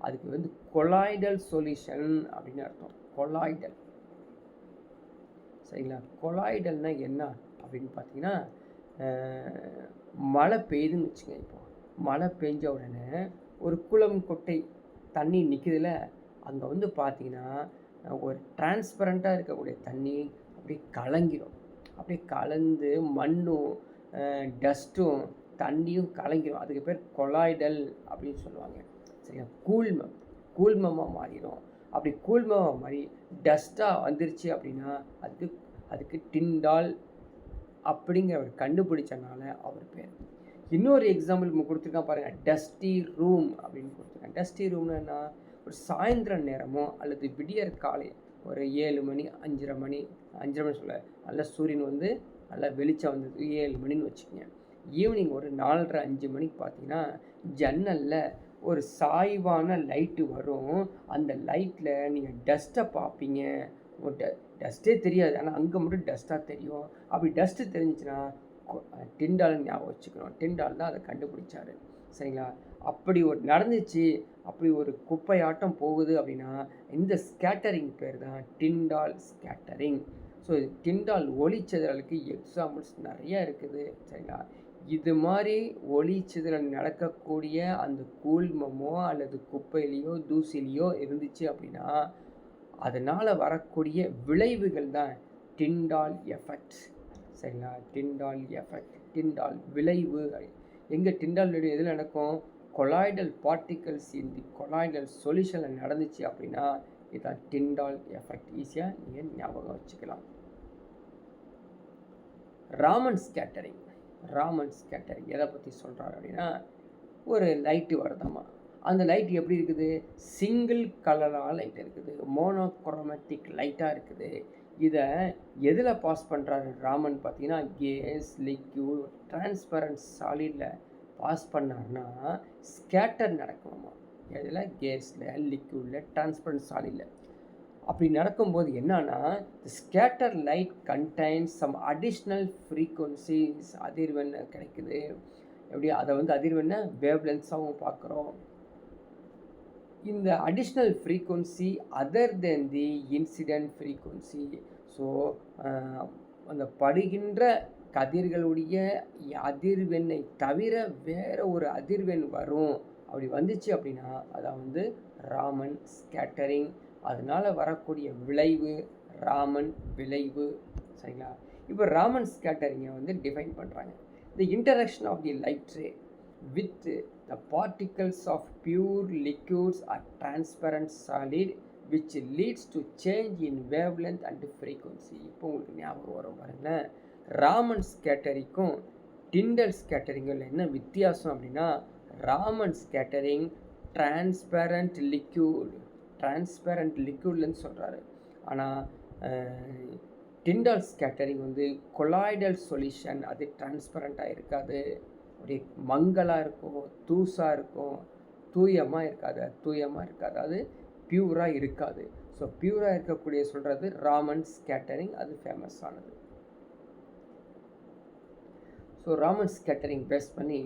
அதுக்கு வந்து கொலாய்டல் சொல்யூஷன் அப்படின்னு அர்த்தம். கொலாய்டல், சரிங்களா? கொலாய்டல்னா என்ன அப்படின்னு பார்த்தீங்கன்னா, மழை பெய்யுதுன்னு வச்சுக்கோங்க. இப்போ மழை பெஞ்ச உடனே ஒரு குளம் குட்டை தண்ணி நிற்குதுல, அங்கே வந்து பார்த்தீங்கன்னா ஒரு டிரான்ஸ்பரண்ட்டாக இருக்கக்கூடிய தண்ணி அப்படியே கலங்கிடும். அப்படியே கலந்து மண்ணும் டஸ்ட்டும் தண்ணியும் கலங்கிடும். அதுக்கு பேர் கொலாய்டல் அப்படின்னு சொல்லுவாங்க. சரியா? கூழ்மமாக மாறிடும். அப்படி கூழ்மமாக மாறி டஸ்ட்டாக வந்துருச்சு அப்படின்னா அதுக்கு டிண்டால் அப்படிங்கிறவர் கண்டுபிடிச்சனால அவர் பேர். இன்னொரு எக்ஸாம்பிள் கொடுத்துருக்கான் பாருங்கள், டஸ்டி ரூம் அப்படின்னு கொடுத்துருக்காங்க. டஸ்டி ரூம்னா என்ன? ஒரு சாயந்தர நேரமோ அல்லது விடியற் காலை ஒரு 7 மணி 5:30 மணி சொல்ல நல்லா சூரியன் வந்து நல்லா வெளிச்சம் வந்தது 7 மணின்னு வச்சுக்கோங்க. ஈவினிங் ஒரு 4:30 5 மணிக்கு பார்த்தீங்கன்னா ஜன்னலில் ஒரு சாய்வான லைட்டு வரும். அந்த லைட்டில் நீங்கள் டஸ்ட்டை பார்ப்பீங்க. டஸ்ட்டே தெரியாது, ஆனால் அங்கே மட்டும் டஸ்ட்டாக தெரியும். அப்படி டஸ்ட்டு தெரிஞ்சிச்சுன்னா டிண்டால் ஞாபகம் வச்சுக்கணும். டிண்டால் தான் அதை கண்டுபிடிச்சாரு. சரிங்களா? அப்படி ஒரு நடந்துச்சு, அப்படி ஒரு குப்பையாட்டம் போகுது அப்படின்னா இந்த ஸ்கேட்டரிங் பேர் தான் டிண்டால் ஸ்கேட்டரிங். ஸோ டிண்டால் ஒளிச்சிதறலுக்கு எக்ஸாம்பிள்ஸ் நிறையா இருக்குது. சரிங்களா? இது மாதிரி ஒளிச்சிதறல் நடக்கக்கூடிய அந்த கூழ்மமோ அல்லது குப்பையிலையோ தூசிலையோ இருந்துச்சு அப்படின்னா அதனால் வரக்கூடிய விளைவுகள் தான் டிண்டால் எஃபெக்ட். சரிங்களா? டிண்டால் எஃபெக்ட், டிண்டால் விளைவு. எங்கே டிண்டால் விளைவு எதில் நடக்கும்? கொலாய்டல் பார்ட்டிகல்ஸ் இந்த கொலாய்டல் சொல்யூஷனில் நடந்துச்சு அப்படின்னா இதுதான் டிண்டால் எஃபெக்ட். ஈஸியாக நீங்கள் ஞாபகம் வச்சுக்கலாம். ராமன் ஸ்கேட்டரிங் எதை பற்றி சொல்கிறார் அப்படின்னா, ஒரு லைட்டு வருதாமா. அந்த லைட் எப்படி இருக்குது? சிங்கிள் கலராக லைட் இருக்குது, மோனோக்ரோமேட்டிக் லைட்டாக இருக்குது. இதை எதில் பாஸ் பண்ணுறாரு ராமன் பார்த்தீங்கன்னா, கேஸ், லிக்யூட், டிரான்ஸ்பரண்ட் சாலிடில் பாஸ் பண்ணார்னா ஸ்கேட்டர் நடக்குமா. எதில்? கேஸில், லிக்யூடில், டிரான்ஸ்பரண்ட் சாலிடில். அப்படி நடக்கும்போது என்னன்னா, scatter light contains some additional frequencies, அதிர்வெண் கிடைக்குது. எப்படி? அதை வந்து அதிர்வெண்ணை வேவ்லென்ஸாகவும் பார்க்குறோம். இந்த additional frequency other than the incident frequency. So அந்த படுகின்ற கதிர்களுடைய அதிர்வெண்ணை தவிர வேறு ஒரு அதிர்வெண் வரும். அப்படி வந்துச்சு அப்படின்னா அதான் வந்து ராமன் ஸ்கேட்டரிங். அதனால் வரக்கூடிய விளைவு ராமன் விளைவு. சரிங்களா? இப்போ ராமன் ஸ்கேட்டரிங்கை வந்து டிஃபைன் பண்ணுறாங்க. The interaction of the light ray with the particles of pure liquids or transparent solid which leads to change in wavelength and frequency. இப்போ உங்களுக்கு ஞாபகம் வரும் பாருங்களேன், ராமன் ஸ்கேட்டரிங்கும் டிண்டல் ஸ்கேட்டரிங்கில் என்ன வித்தியாசம் அப்படின்னா, ராமன் ஸ்கேட்டரிங் டிரான்ஸ்பேரண்ட் லிக்யூட்லன்னு சொல்கிறாரு. ஆனால் டிண்டால் ஸ்கேட்டரிங் வந்து கொலாய்டல் சொல்யூஷன், அது டிரான்ஸ்பரண்ட்டாக இருக்காது, அப்படியே மங்கலாக இருக்கும், தூசாக இருக்கும், தூயமாக இருக்காது, அது பியூராக இருக்காது. ஸோ பியூராக இருக்கக்கூடிய சொல்கிறது ராமன் ஸ்கேட்டரிங், அது ஃபேமஸ் ஆனது. ஸோ ராமன் ஸ்கேட்டரிங் பேஸ் பண்ணி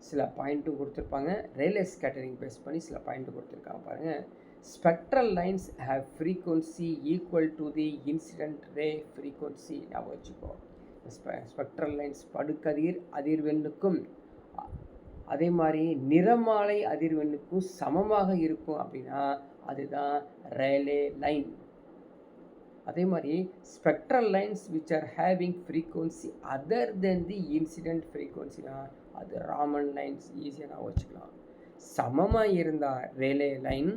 சில பாயிண்ட்டும் கொடுத்துருப்பாங்க, ரேலே ஸ்கேட்டரிங் பேஸ் பண்ணி சில பாயிண்ட்டும் கொடுத்துருக்காங்க பாருங்கள். Spectral lines have frequency equal to the incident ray frequency. ஞாபகம் வச்சுக்கோ, ஸ்பெக்ட்ரல் லைன்ஸ் படுகதிர் அதிர்வெண்ணுக்கும் அதே மாதிரி நிறமாலை அதிர்வெண்ணுக்கும் சமமாக இருக்கும் அப்படின்னா அதுதான் ரேலே லைன். அதே மாதிரி spectral lines which are having frequency other than the incident ஃப்ரீக்வன்சினா அது ராமன் லைன்ஸ். ஈஸியாக நான் வச்சுக்கலாம். சமமாக இருந்தால் ரேலே லைன்,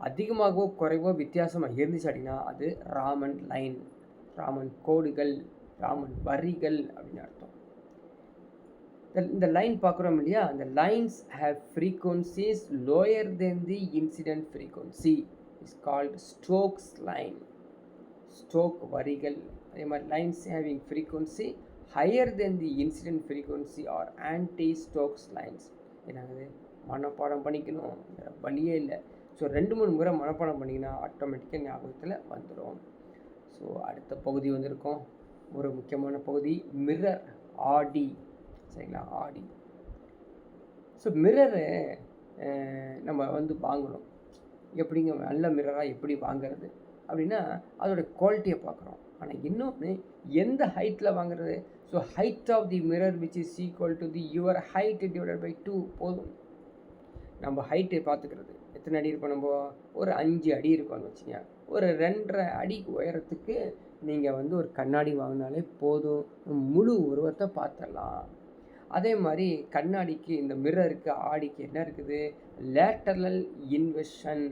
அதிகமாகவோ குறைவோ வித்தியாசமாக இருந்துச்சு அப்படின்னா அது ராமன் லைன், ராமன் கோடுகள், ராமன் வரிகள் அப்படின்னு அர்த்தம். இந்த லைன் பார்க்குறோம் இல்லையா, அந்த lines have frequencies lower than the incident frequency is called Stokes line. Stoke வரிகள். அதே மாதிரி lines having frequency higher than the incident frequency are anti Stokes lines. என்னது மனப்பாடம் பண்ணிக்கணும், வேறு வழியே இல்லை. ஸோ 2-3 முறை மனப்பாடம் பண்ணிங்கன்னா ஆட்டோமேட்டிக்காக ஞாபகத்தில் வந்துடும். ஸோ அடுத்த பகுதி வந்திருக்கோம், ஒரு முக்கியமான பகுதி மிரர், ஆடி. சரிங்களா, ஆடி. ஸோ மிரரு நம்ம வந்து வாங்கணும். எப்படிங்க நல்ல மிரராக எப்படி வாங்கிறது அப்படின்னா அதோடய குவாலிட்டியை பார்க்குறோம். ஆனால் இன்னொன்று எந்த ஹைட்டில் வாங்குறது. So height of the mirror which is equal to the your height divided by 2 போதும். நம்ம ஹைட்டை பார்த்துக்கிறது எத்தனை அடி இருப்போம், நம்ம ஒரு 5 அடி இருக்கோம்னு வச்சுங்க. ஒரு 2.5 அடி உயரத்துக்கு நீங்கள் வந்து ஒரு கண்ணாடி வாங்கினாலே போதும், முழு உருவத்தை பார்த்துடலாம். அதே மாதிரி கண்ணாடிக்கு, இந்த மிரருக்கு, ஆடிக்கு என்ன இருக்குது, லேட்டரல் இன்வெர்ஷன்,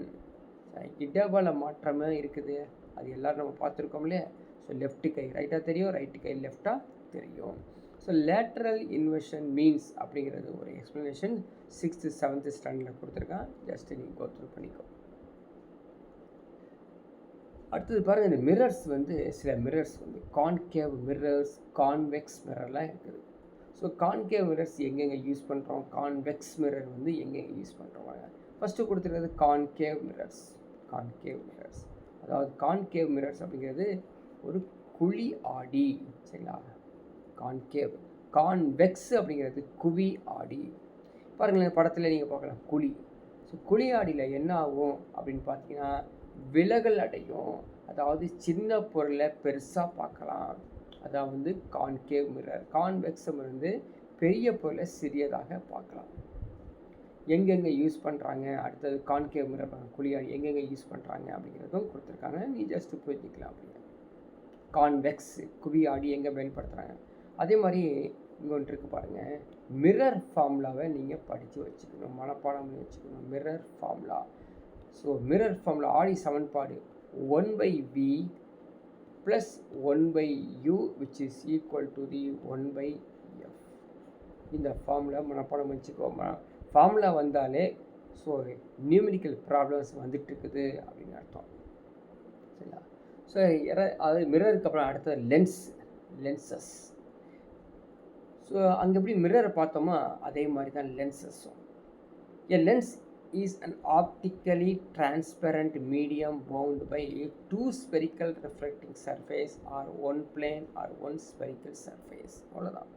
இடபல மாற்றமே இருக்குது. அது எல்லோரும் நம்ம பார்த்துருக்கோம் இல்லையா. ஸோ லெஃப்ட் கை ரைட்டாக தெரியும், ரைட்டு கை லெஃப்டாக தெரியும். ஸோ லேட்டரல் இன்வெர்ஷன் மீன்ஸ் அப்படிங்கிறது ஒரு எக்ஸ்ப்ளனேஷன் 6th 7th ஸ்டாண்டர்டில் கொடுத்துருக்கான். ஜஸ்ட் நீங்கள் கோ த்ரூ பண்ணிக்கோ. அடுத்தது பாருங்கள், இந்த மிரர்ஸ் வந்து சில மிரர்ஸ் வந்து கான்கேவ் மிரர்ஸ், கான்வெக்ஸ் மிரர்லாம் இருக்குது. ஸோ கான்கேவ் மிரர்ஸ் எங்கெங்கே யூஸ் பண்ணுறோம், கான்வெக்ஸ் மிரர் வந்து எங்கெங்கே யூஸ் பண்ணுறோம். ஃபஸ்ட்டு கொடுத்துருக்கிறது கான்கேவ் மிரர்ஸ். கான்கேவ் மிரர்ஸ் அதாவது கான்கேவ் மிரர்ஸ் அப்படிங்கிறது ஒரு குழி ஆடி. சரிங்களா, கான்கேவ். கான்வெக்ஸ் அப்படிங்கிறது குவி ஆடி. பாருங்களேன், படத்தில் நீங்கள் பார்க்கலாம் குழி. ஸோ குழி ஆடியில் என்ன ஆகும் அப்படின்னு பார்த்தீங்கன்னா விலகல் அடையும். அதாவது சின்ன பொருளை பெருசாக பார்க்கலாம். அதான் வந்து கான்கேவ் மிரர். கான்வெக்ஸ் வந்து பெரிய பொருளை சிறியதாக பார்க்கலாம். எங்கெங்கே யூஸ் பண்ணுறாங்க, அடுத்தது கான்கேவ் மிரர் குழியாடி எங்கெங்கே யூஸ் பண்ணுறாங்க அப்படிங்கிறதும் கொடுத்துருக்காங்க. நீ ஜஸ்ட்டு புரிஞ்சிக்கலாம். அப்படிங்க கான்வெக்ஸ் குவி ஆடி எங்கே பயன்படுத்துகிறாங்க. அதே மாதிரி இங்கே ஒன்று இருக்குது பாருங்கள், மிரர் ஃபார்முலாவை நீங்கள் படித்து வச்சுக்கணும், மனப்பாடம் பண்ணி வச்சுக்கணும். Mirror formula. So mirror formula ஆடி சமன்பாடு 1/v + 1/u which is equal to the 1/f. இந்த ஃபார்முலா மனப்பாடம் வச்சுக்கோமா. ஃபார்முலா வந்தாலே ஸோ நியூமெரிக்கல் ப்ராப்ளம்ஸ் வந்துட்டுருக்குது அப்படின்னு அர்த்தம். சரிங்களா. ஸோ அது மிரருக்கு அப்புறம் அடுத்தது லென்சஸ். ஸோ அங்கே எப்படி மிரரை பார்த்தோமா அதே மாதிரி தான் லென்சஸும். எ lens is an optically transparent medium bound by 2 spherical reflecting surface or one plane or one spherical surface. அவ்வளோதான்.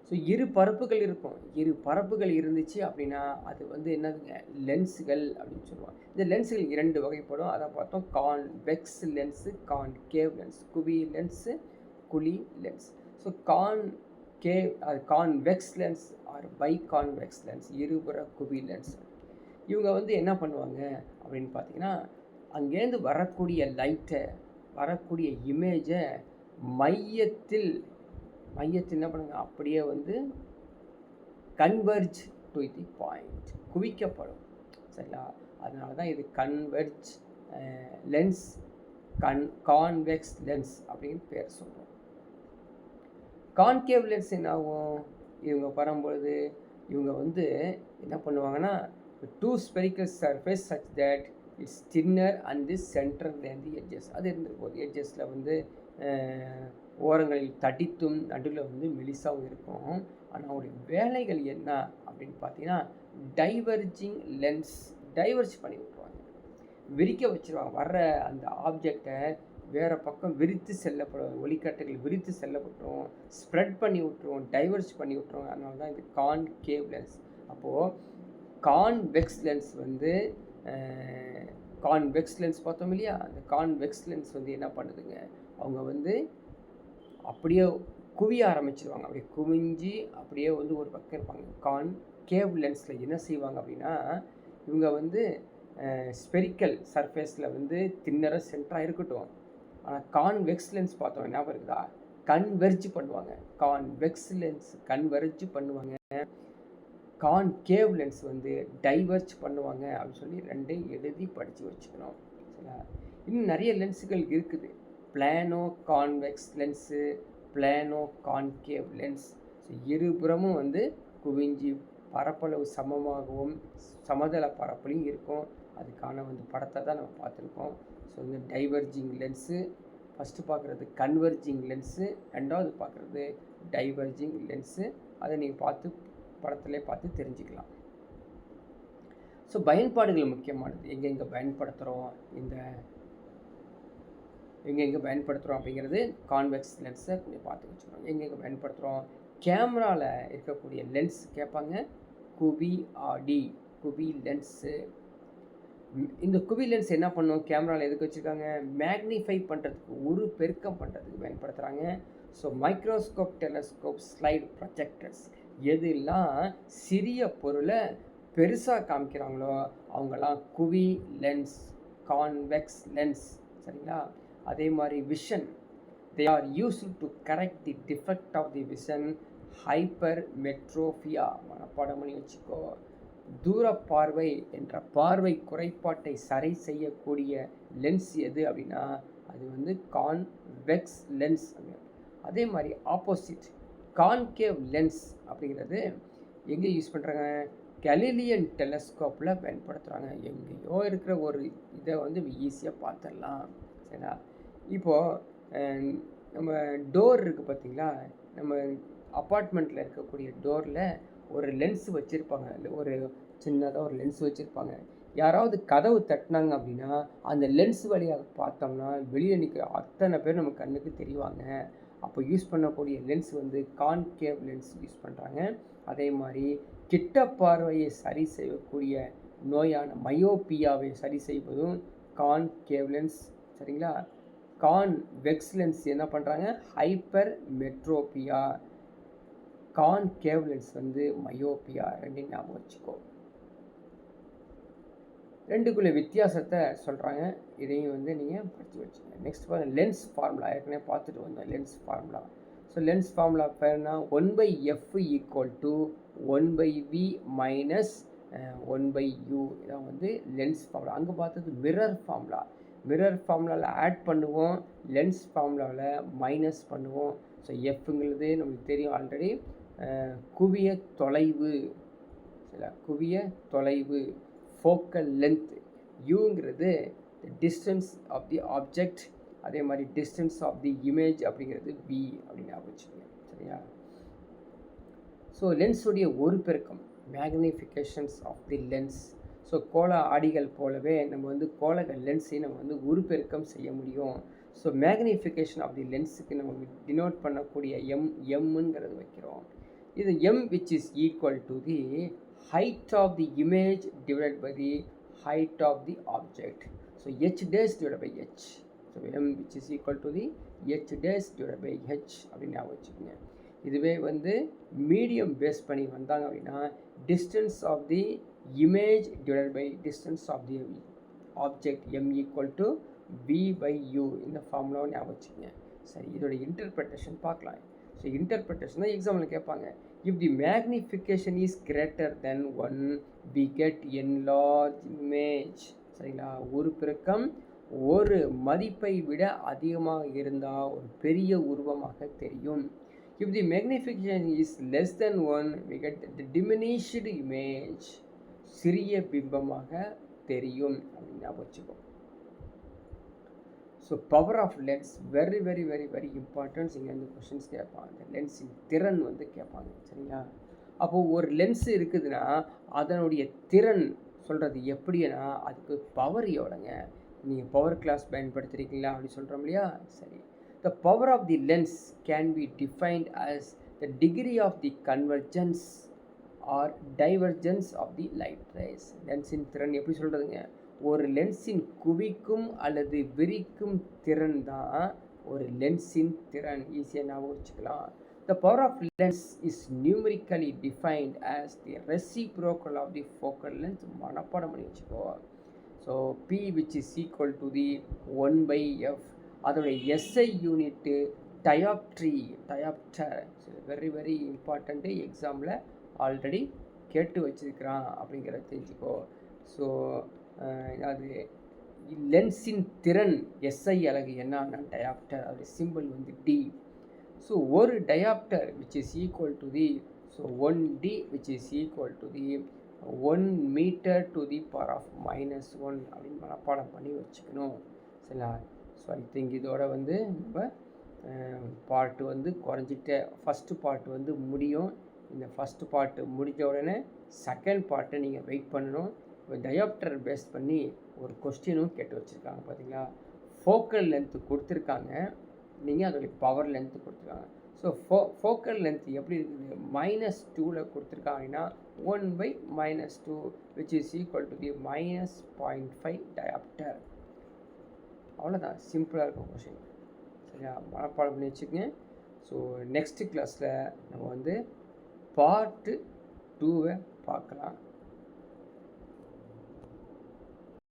ஸோ இரு பரப்புகள் இருக்கும். இரு பரப்புகள் இருந்துச்சு அப்படின்னா அது வந்து என்னதுங்க, லென்ஸுகள் அப்படின்னு சொல்லுவாங்க. இந்த லென்ஸுகள் 2 வகைப்படும். அதை பார்த்தோம், கான்வெக்ஸ் லென்ஸு, கான்கேவ் லென்ஸ். குவி லென்ஸு, குழி லென்ஸ். ஸோ அது convex lens or bi convex lens, இருபுற குவி லென்ஸ். இவங்க வந்து என்ன பண்ணுவாங்க அப்படின்னு பார்த்தீங்கன்னா அங்கேருந்து வரக்கூடிய லைட்டை, வரக்கூடிய இமேஜை மையத்தில் என்ன பண்ணுங்க, அப்படியே வந்து கன்வெர்ஜ் டு தி பாயிண்ட், குவிக்கப்படும். சரிங்களா. அதனால தான் இது கன்வெர்ஜ் லென்ஸ், கான்வெக்ஸ் லென்ஸ் அப்படின்னு பேர் சொல்கிறோம். கான்கேவ் லென்ஸ் என்ன ஆகும், இவங்க வரும்பொழுது இவங்க வந்து என்ன பண்ணுவாங்கன்னா 2 spherical surface such that it's thinner and the center than the edges. அது இருந்துருக்கும். எட்ஜஸில் வந்து ஓரங்களில் தடித்தும் நடுவில் வந்து மெலிசாவும் இருக்கும். ஆனால் அவருடைய வேலைகள் என்ன அப்படின்னு பார்த்தீங்கன்னா டைவர்ஜிங் லென்ஸ், டைவர்ஜ் பண்ணி விட்ருவாங்க, விரிக்க வச்சுருவாங்க. வர்ற அந்த ஆப்ஜெக்டை வேறு பக்கம் விரித்து செல்லப்படும், ஒளிக்கட்டைகள் விரித்து செல்லப்பட்டுரும், ஸ்ப்ரெட் பண்ணி விட்ருவோம், டைவர்ஜ் பண்ணி விட்ருவோம். அதனால தான் இது கான்கேவ் லென்ஸ். அப்போது கான்வெக்ஸ் லென்ஸ் வந்து கான்வெக்ஸ் லென்ஸ் பார்த்தோம் இல்லையா, அந்த கான்வெக்ஸ் லென்ஸ் வந்து என்ன பண்ணுதுங்க, அவங்க வந்து அப்படியே குவிய ஆரம்பிச்சிருவாங்க. அப்படியே குவிஞ்சி அப்படியே வந்து ஒரு பக்கம் இருப்பாங்க. கான்கேவ் லென்ஸில் என்ன செய்வாங்க அப்படின்னா இவங்க வந்து ஸ்பெரிக்கல் சர்ஃபேஸில் வந்து தின்னராக சென்டராக இருக்கட்டும். ஆனால் கான்வெக்ஸ் லென்ஸ் பார்த்தோம் என்ன இருக்குதா, கன்வெர்ஜ் பண்ணுவாங்க. கான்வெக்ஸ் லென்ஸ் கன்வெர்ஜ் பண்ணுவாங்க, கான்கேவ் லென்ஸ் வந்து டைவர்ஜ் பண்ணுவாங்க அப்படின்னு சொல்லி 2 எழுதி படித்து வச்சுக்கணும். சரிங்களா. இன்னும் நிறைய லென்ஸுகள் இருக்குது. Plano convex lens, plano concave lens. So இருபுறமும் வந்து குவிஞ்சி பரப்பளவு சமமாகவும் சமதள பரப்புலையும் இருக்கும். அதுக்கான வந்து படத்தை தான் நம்ம பார்த்துருக்கோம். ஸோ வந்து டைவர்ஜிங் லென்ஸு ஃபஸ்ட்டு பார்க்குறது, கன்வர்ஜிங் லென்ஸு ரெண்டாவது பார்க்குறது டைவர்ஜிங் லென்ஸு. அதை நீங்கள் படத்துலேயே பார்த்து தெரிஞ்சுக்கலாம். ஸோ பயன்பாடுகள் முக்கியமானது, எங்கெங்கே பயன்படுத்துகிறோம் அப்படிங்கிறது கான்வெக்ஸ் லென்ஸை கொஞ்சம் பார்த்து வச்சுக்கிறோம். எங்கெங்கே பயன்படுத்துகிறோம், கேமராவில் இருக்கக்கூடிய லென்ஸ் கேட்பாங்க, குவி ஆடி குவி லென்ஸு. இந்த குவி லென்ஸ் என்ன பண்ணும், கேமராவில் எதுக்கு வச்சுருக்காங்க, மேக்னிஃபை பண்ணுறதுக்கு, ஒரு பெருக்கம் பண்ணுறதுக்கு பயன்படுத்துகிறாங்க. So microscope, telescope, slide projectors எதுலாம் சிறிய பொருளை பெருசாக காமிக்கிறாங்களோ அவங்கெல்லாம் குவி லென்ஸ், கான்வெக்ஸ் லென்ஸ். சரிங்களா? அதே மாதிரி vision, they are used to correct the defect of the vision, hypermetropia. மனப்பாடம் பண்ணி வச்சுக்கோ. தூர பார்வை என்ற பார்வை குறைபாட்டை சரி செய்யக்கூடிய லென்ஸ் எது அப்படின்னா அது வந்து கான்வெக்ஸ் லென்ஸ். அதே மாதிரி ஆப்போசிட் கான்கேவ் லென்ஸ் அப்படிங்கிறது எங்கே யூஸ் பண்ணுறாங்க, கலிலியன் டெலஸ்கோப்பில் பயன்படுத்துகிறாங்க. எங்கேயோ இருக்கிற ஒரு இதை வந்து ஈஸியாக பார்த்துடலாம். சரிங்களா? இப்போது நம்ம டோர் இருக்குது பார்த்தீங்களா, நம்ம அப்பார்ட்மெண்ட்டில் இருக்கக்கூடிய டோரில் ஒரு லென்ஸ் வச்சுருப்பாங்க, ஒரு சின்னதாக ஒரு லென்ஸ் வச்சுருப்பாங்க. யாராவது கதவு தட்டினாங்க அப்படின்னா அந்த லென்ஸ் வழியாக பார்த்தோம்னா வெளியே நிற்கிற அத்தனை பேர் நம்ம கண்ணுக்கு தெரிவாங்க. அப்போ யூஸ் பண்ணக்கூடிய லென்ஸ் வந்து கான்கேவ் லென்ஸ் யூஸ் பண்ணுறாங்க. அதே மாதிரி கிட்ட பார்வையை சரி செய்யக்கூடிய நோயான மயோப்பியாவை சரி செய்வதும் கான்கேவ் லென்ஸ். சரிங்களா? கான்வெக்ஸ் லென்ஸ் என்ன பண்ணுறாங்க, ஹைப்பர் மெட்ரோபியா. கான்கேவ் லென்ஸ் வந்து மயோப்பியா. ரெண்டையும் ஞாபகம் வச்சுக்கோ. ரெண்டுக்குள்ள வித்தியாசத்தை சொல்கிறாங்க, இதையும் வந்து நீங்கள் படித்து வச்சுக்கோங்க. நெக்ஸ்ட் பாருங்கள், லென்ஸ் ஃபார்முலா. ஏற்கனவே பார்த்துட்டு வந்தோம் lens formula. So lens formula பேர்னா 1/f = 1/v - 1/u. இதான் வந்து லென்ஸ் ஃபார்முலா. அங்கே பார்த்தது மிரர் ஃபார்முலா. மிரர் ஃபார்முலாவில் ஆட் பண்ணுவோம், லென்ஸ் ஃபார்முலாவில் மைனஸ் பண்ணுவோம். ஸோ எஃப்ங்கிறது நம்மளுக்கு தெரியும் ஆல்ரெடி, குவிய தொலைவு. குவிய தொலைவு, ஃபோக்கல் லென்த். யூங்கிறது டிஸ்டன்ஸ் ஆஃப் தி ஆப்ஜெக்ட். அதே மாதிரி டிஸ்டன்ஸ் ஆஃப் தி இமேஜ் அப்படிங்கிறது வி அப்படின்னு வச்சுக்கோங்க. சரியா? ஸோ லென்ஸுடைய ஒரு பெருக்கம், magnifications of the lens. So கோள ஆடிகள் போலவே நம்ம வந்து கோளக லென்ஸை நம்ம வந்து ஒரு பெருக்கம் செய்ய முடியும். ஸோ மேக்னிஃபிகேஷன் ஆஃப் தி லென்ஸுக்கு நம்ம டினோட் பண்ணக்கூடிய எம்ங்கிறது வைக்கிறோம். இது M which is equal to the height of the image divided by the height of the object. So h dash divided by h. So m which is equal to the h dash divided by h அப்படின்னு ஞாபகம் வச்சுக்கோங்க. இதுவே வந்து மீடியம் பேஸ் பண்ணி வந்தாங்க அப்படின்னா distance of the image divided by distance of the object m = v by u. இந்த ஃபார்முலாவை ஞாபகம் வச்சுக்கோங்க. சரி, இதோட இன்டர்பிரேஷன் பார்க்கலாம். ஸோ இன்டர்பிரேஷன் தான் எக்ஸாம்பிள் கேட்பாங்க. If the magnification is greater than 1, we get enlarged image. சரிங்களா? ஒரு பெருக்கம் ஒரு மதிப்பை விட அதிகமாக இருந்தால் ஒரு பெரிய உருவமாக தெரியும். If the magnification is less than 1, we get the diminished image. சிறிய பிம்பமாக தெரியும் அப்படின்னு ஞாபகம் வச்சுக்கோ. So power of lens very very very very importance. இங்கே வந்து கொஷின்ஸ் கேட்பாங்க, லென்ஸின் திறன் வந்து கேட்பாங்க. சரிங்களா? அப்போது ஒரு லென்ஸ் இருக்குதுன்னா அதனுடைய திறன் சொல்கிறது எப்படின்னா அதுக்கு பவர் எவ்வளோங்க. நீங்கள் பவர் கிளாஸ் பயன்படுத்துகிறீங்களா அப்படி சொல்கிறோம் இல்லையா? சரி, the power of the lens can be defined as the degree of the convergence or divergence of the light rays. லென்ஸின் திறன் எப்படி சொல்கிறதுங்க, ஒரு லென்ஸின் குவிக்கும் அல்லது விரிக்கும் திறன் தான் ஒரு லென்ஸின் திறன். ஈஸியாக ஞாபகம் வச்சுக்கலாம். The power of lens is numerically defined as the reciprocal of the focal length. மனப்பாடம் பண்ணி வச்சுக்கோ. So P which is equal to the 1/f. அதோடைய SI unit dioptre. Very very important, எக்ஸாமில் ஆல்ரெடி கேட்டு வச்சுருக்கிறான் அப்படிங்கிறத தெரிஞ்சுக்கோ. ஸோ அது லென்ஸின் திறன் SI அலகு என்னன்னா டயாப்டர். அதோடைய சிம்பிள் வந்து D. ஸோ ஒரு dioptre which is equal to the so 1D which is equal to the 1 meter to the power of -1 அப்படின்னு மனப்பாடம் பண்ணி வச்சுக்கணும். சரிங்களா? ஸோ ஐ திங்க் இதோட வந்து நம்ம பார்ட்டு வந்து குறைஞ்சிக்கிட்டே ஃபஸ்ட்டு பார்ட் வந்து முடியும். இந்த ஃபஸ்ட்டு பார்ட்டு முடிஞ்ச உடனே செகண்ட் பார்ட்டை நீங்கள் வெயிட் பண்ணணும். இப்போ டயாப்டர் பேஸ் பண்ணி ஒரு கொஸ்டினும் கேட்டு வச்சுருக்காங்க பார்த்தீங்களா? ஃபோக்கல் லென்த்து கொடுத்துருக்காங்க, நீங்கள் அதோடைய பவர் லென்த்து கொடுத்துருக்காங்க. ஸோ ஃபோக்கல் லென்த் எப்படி இருக்குது? -2ல் கொடுத்துருக்காங்கன்னா 1/-2 which is equal to the -0.5 dioptre. அவ்வளோதான், சிம்பிளாக இருக்கும் கொஷின். சரியா? மனப்பாடம் பண்ணி வச்சுக்கோங்க. ஸோ நெக்ஸ்ட்டு கிளாஸில் நம்ம வந்து பார்ட்டு 2 பார்க்கலாம்.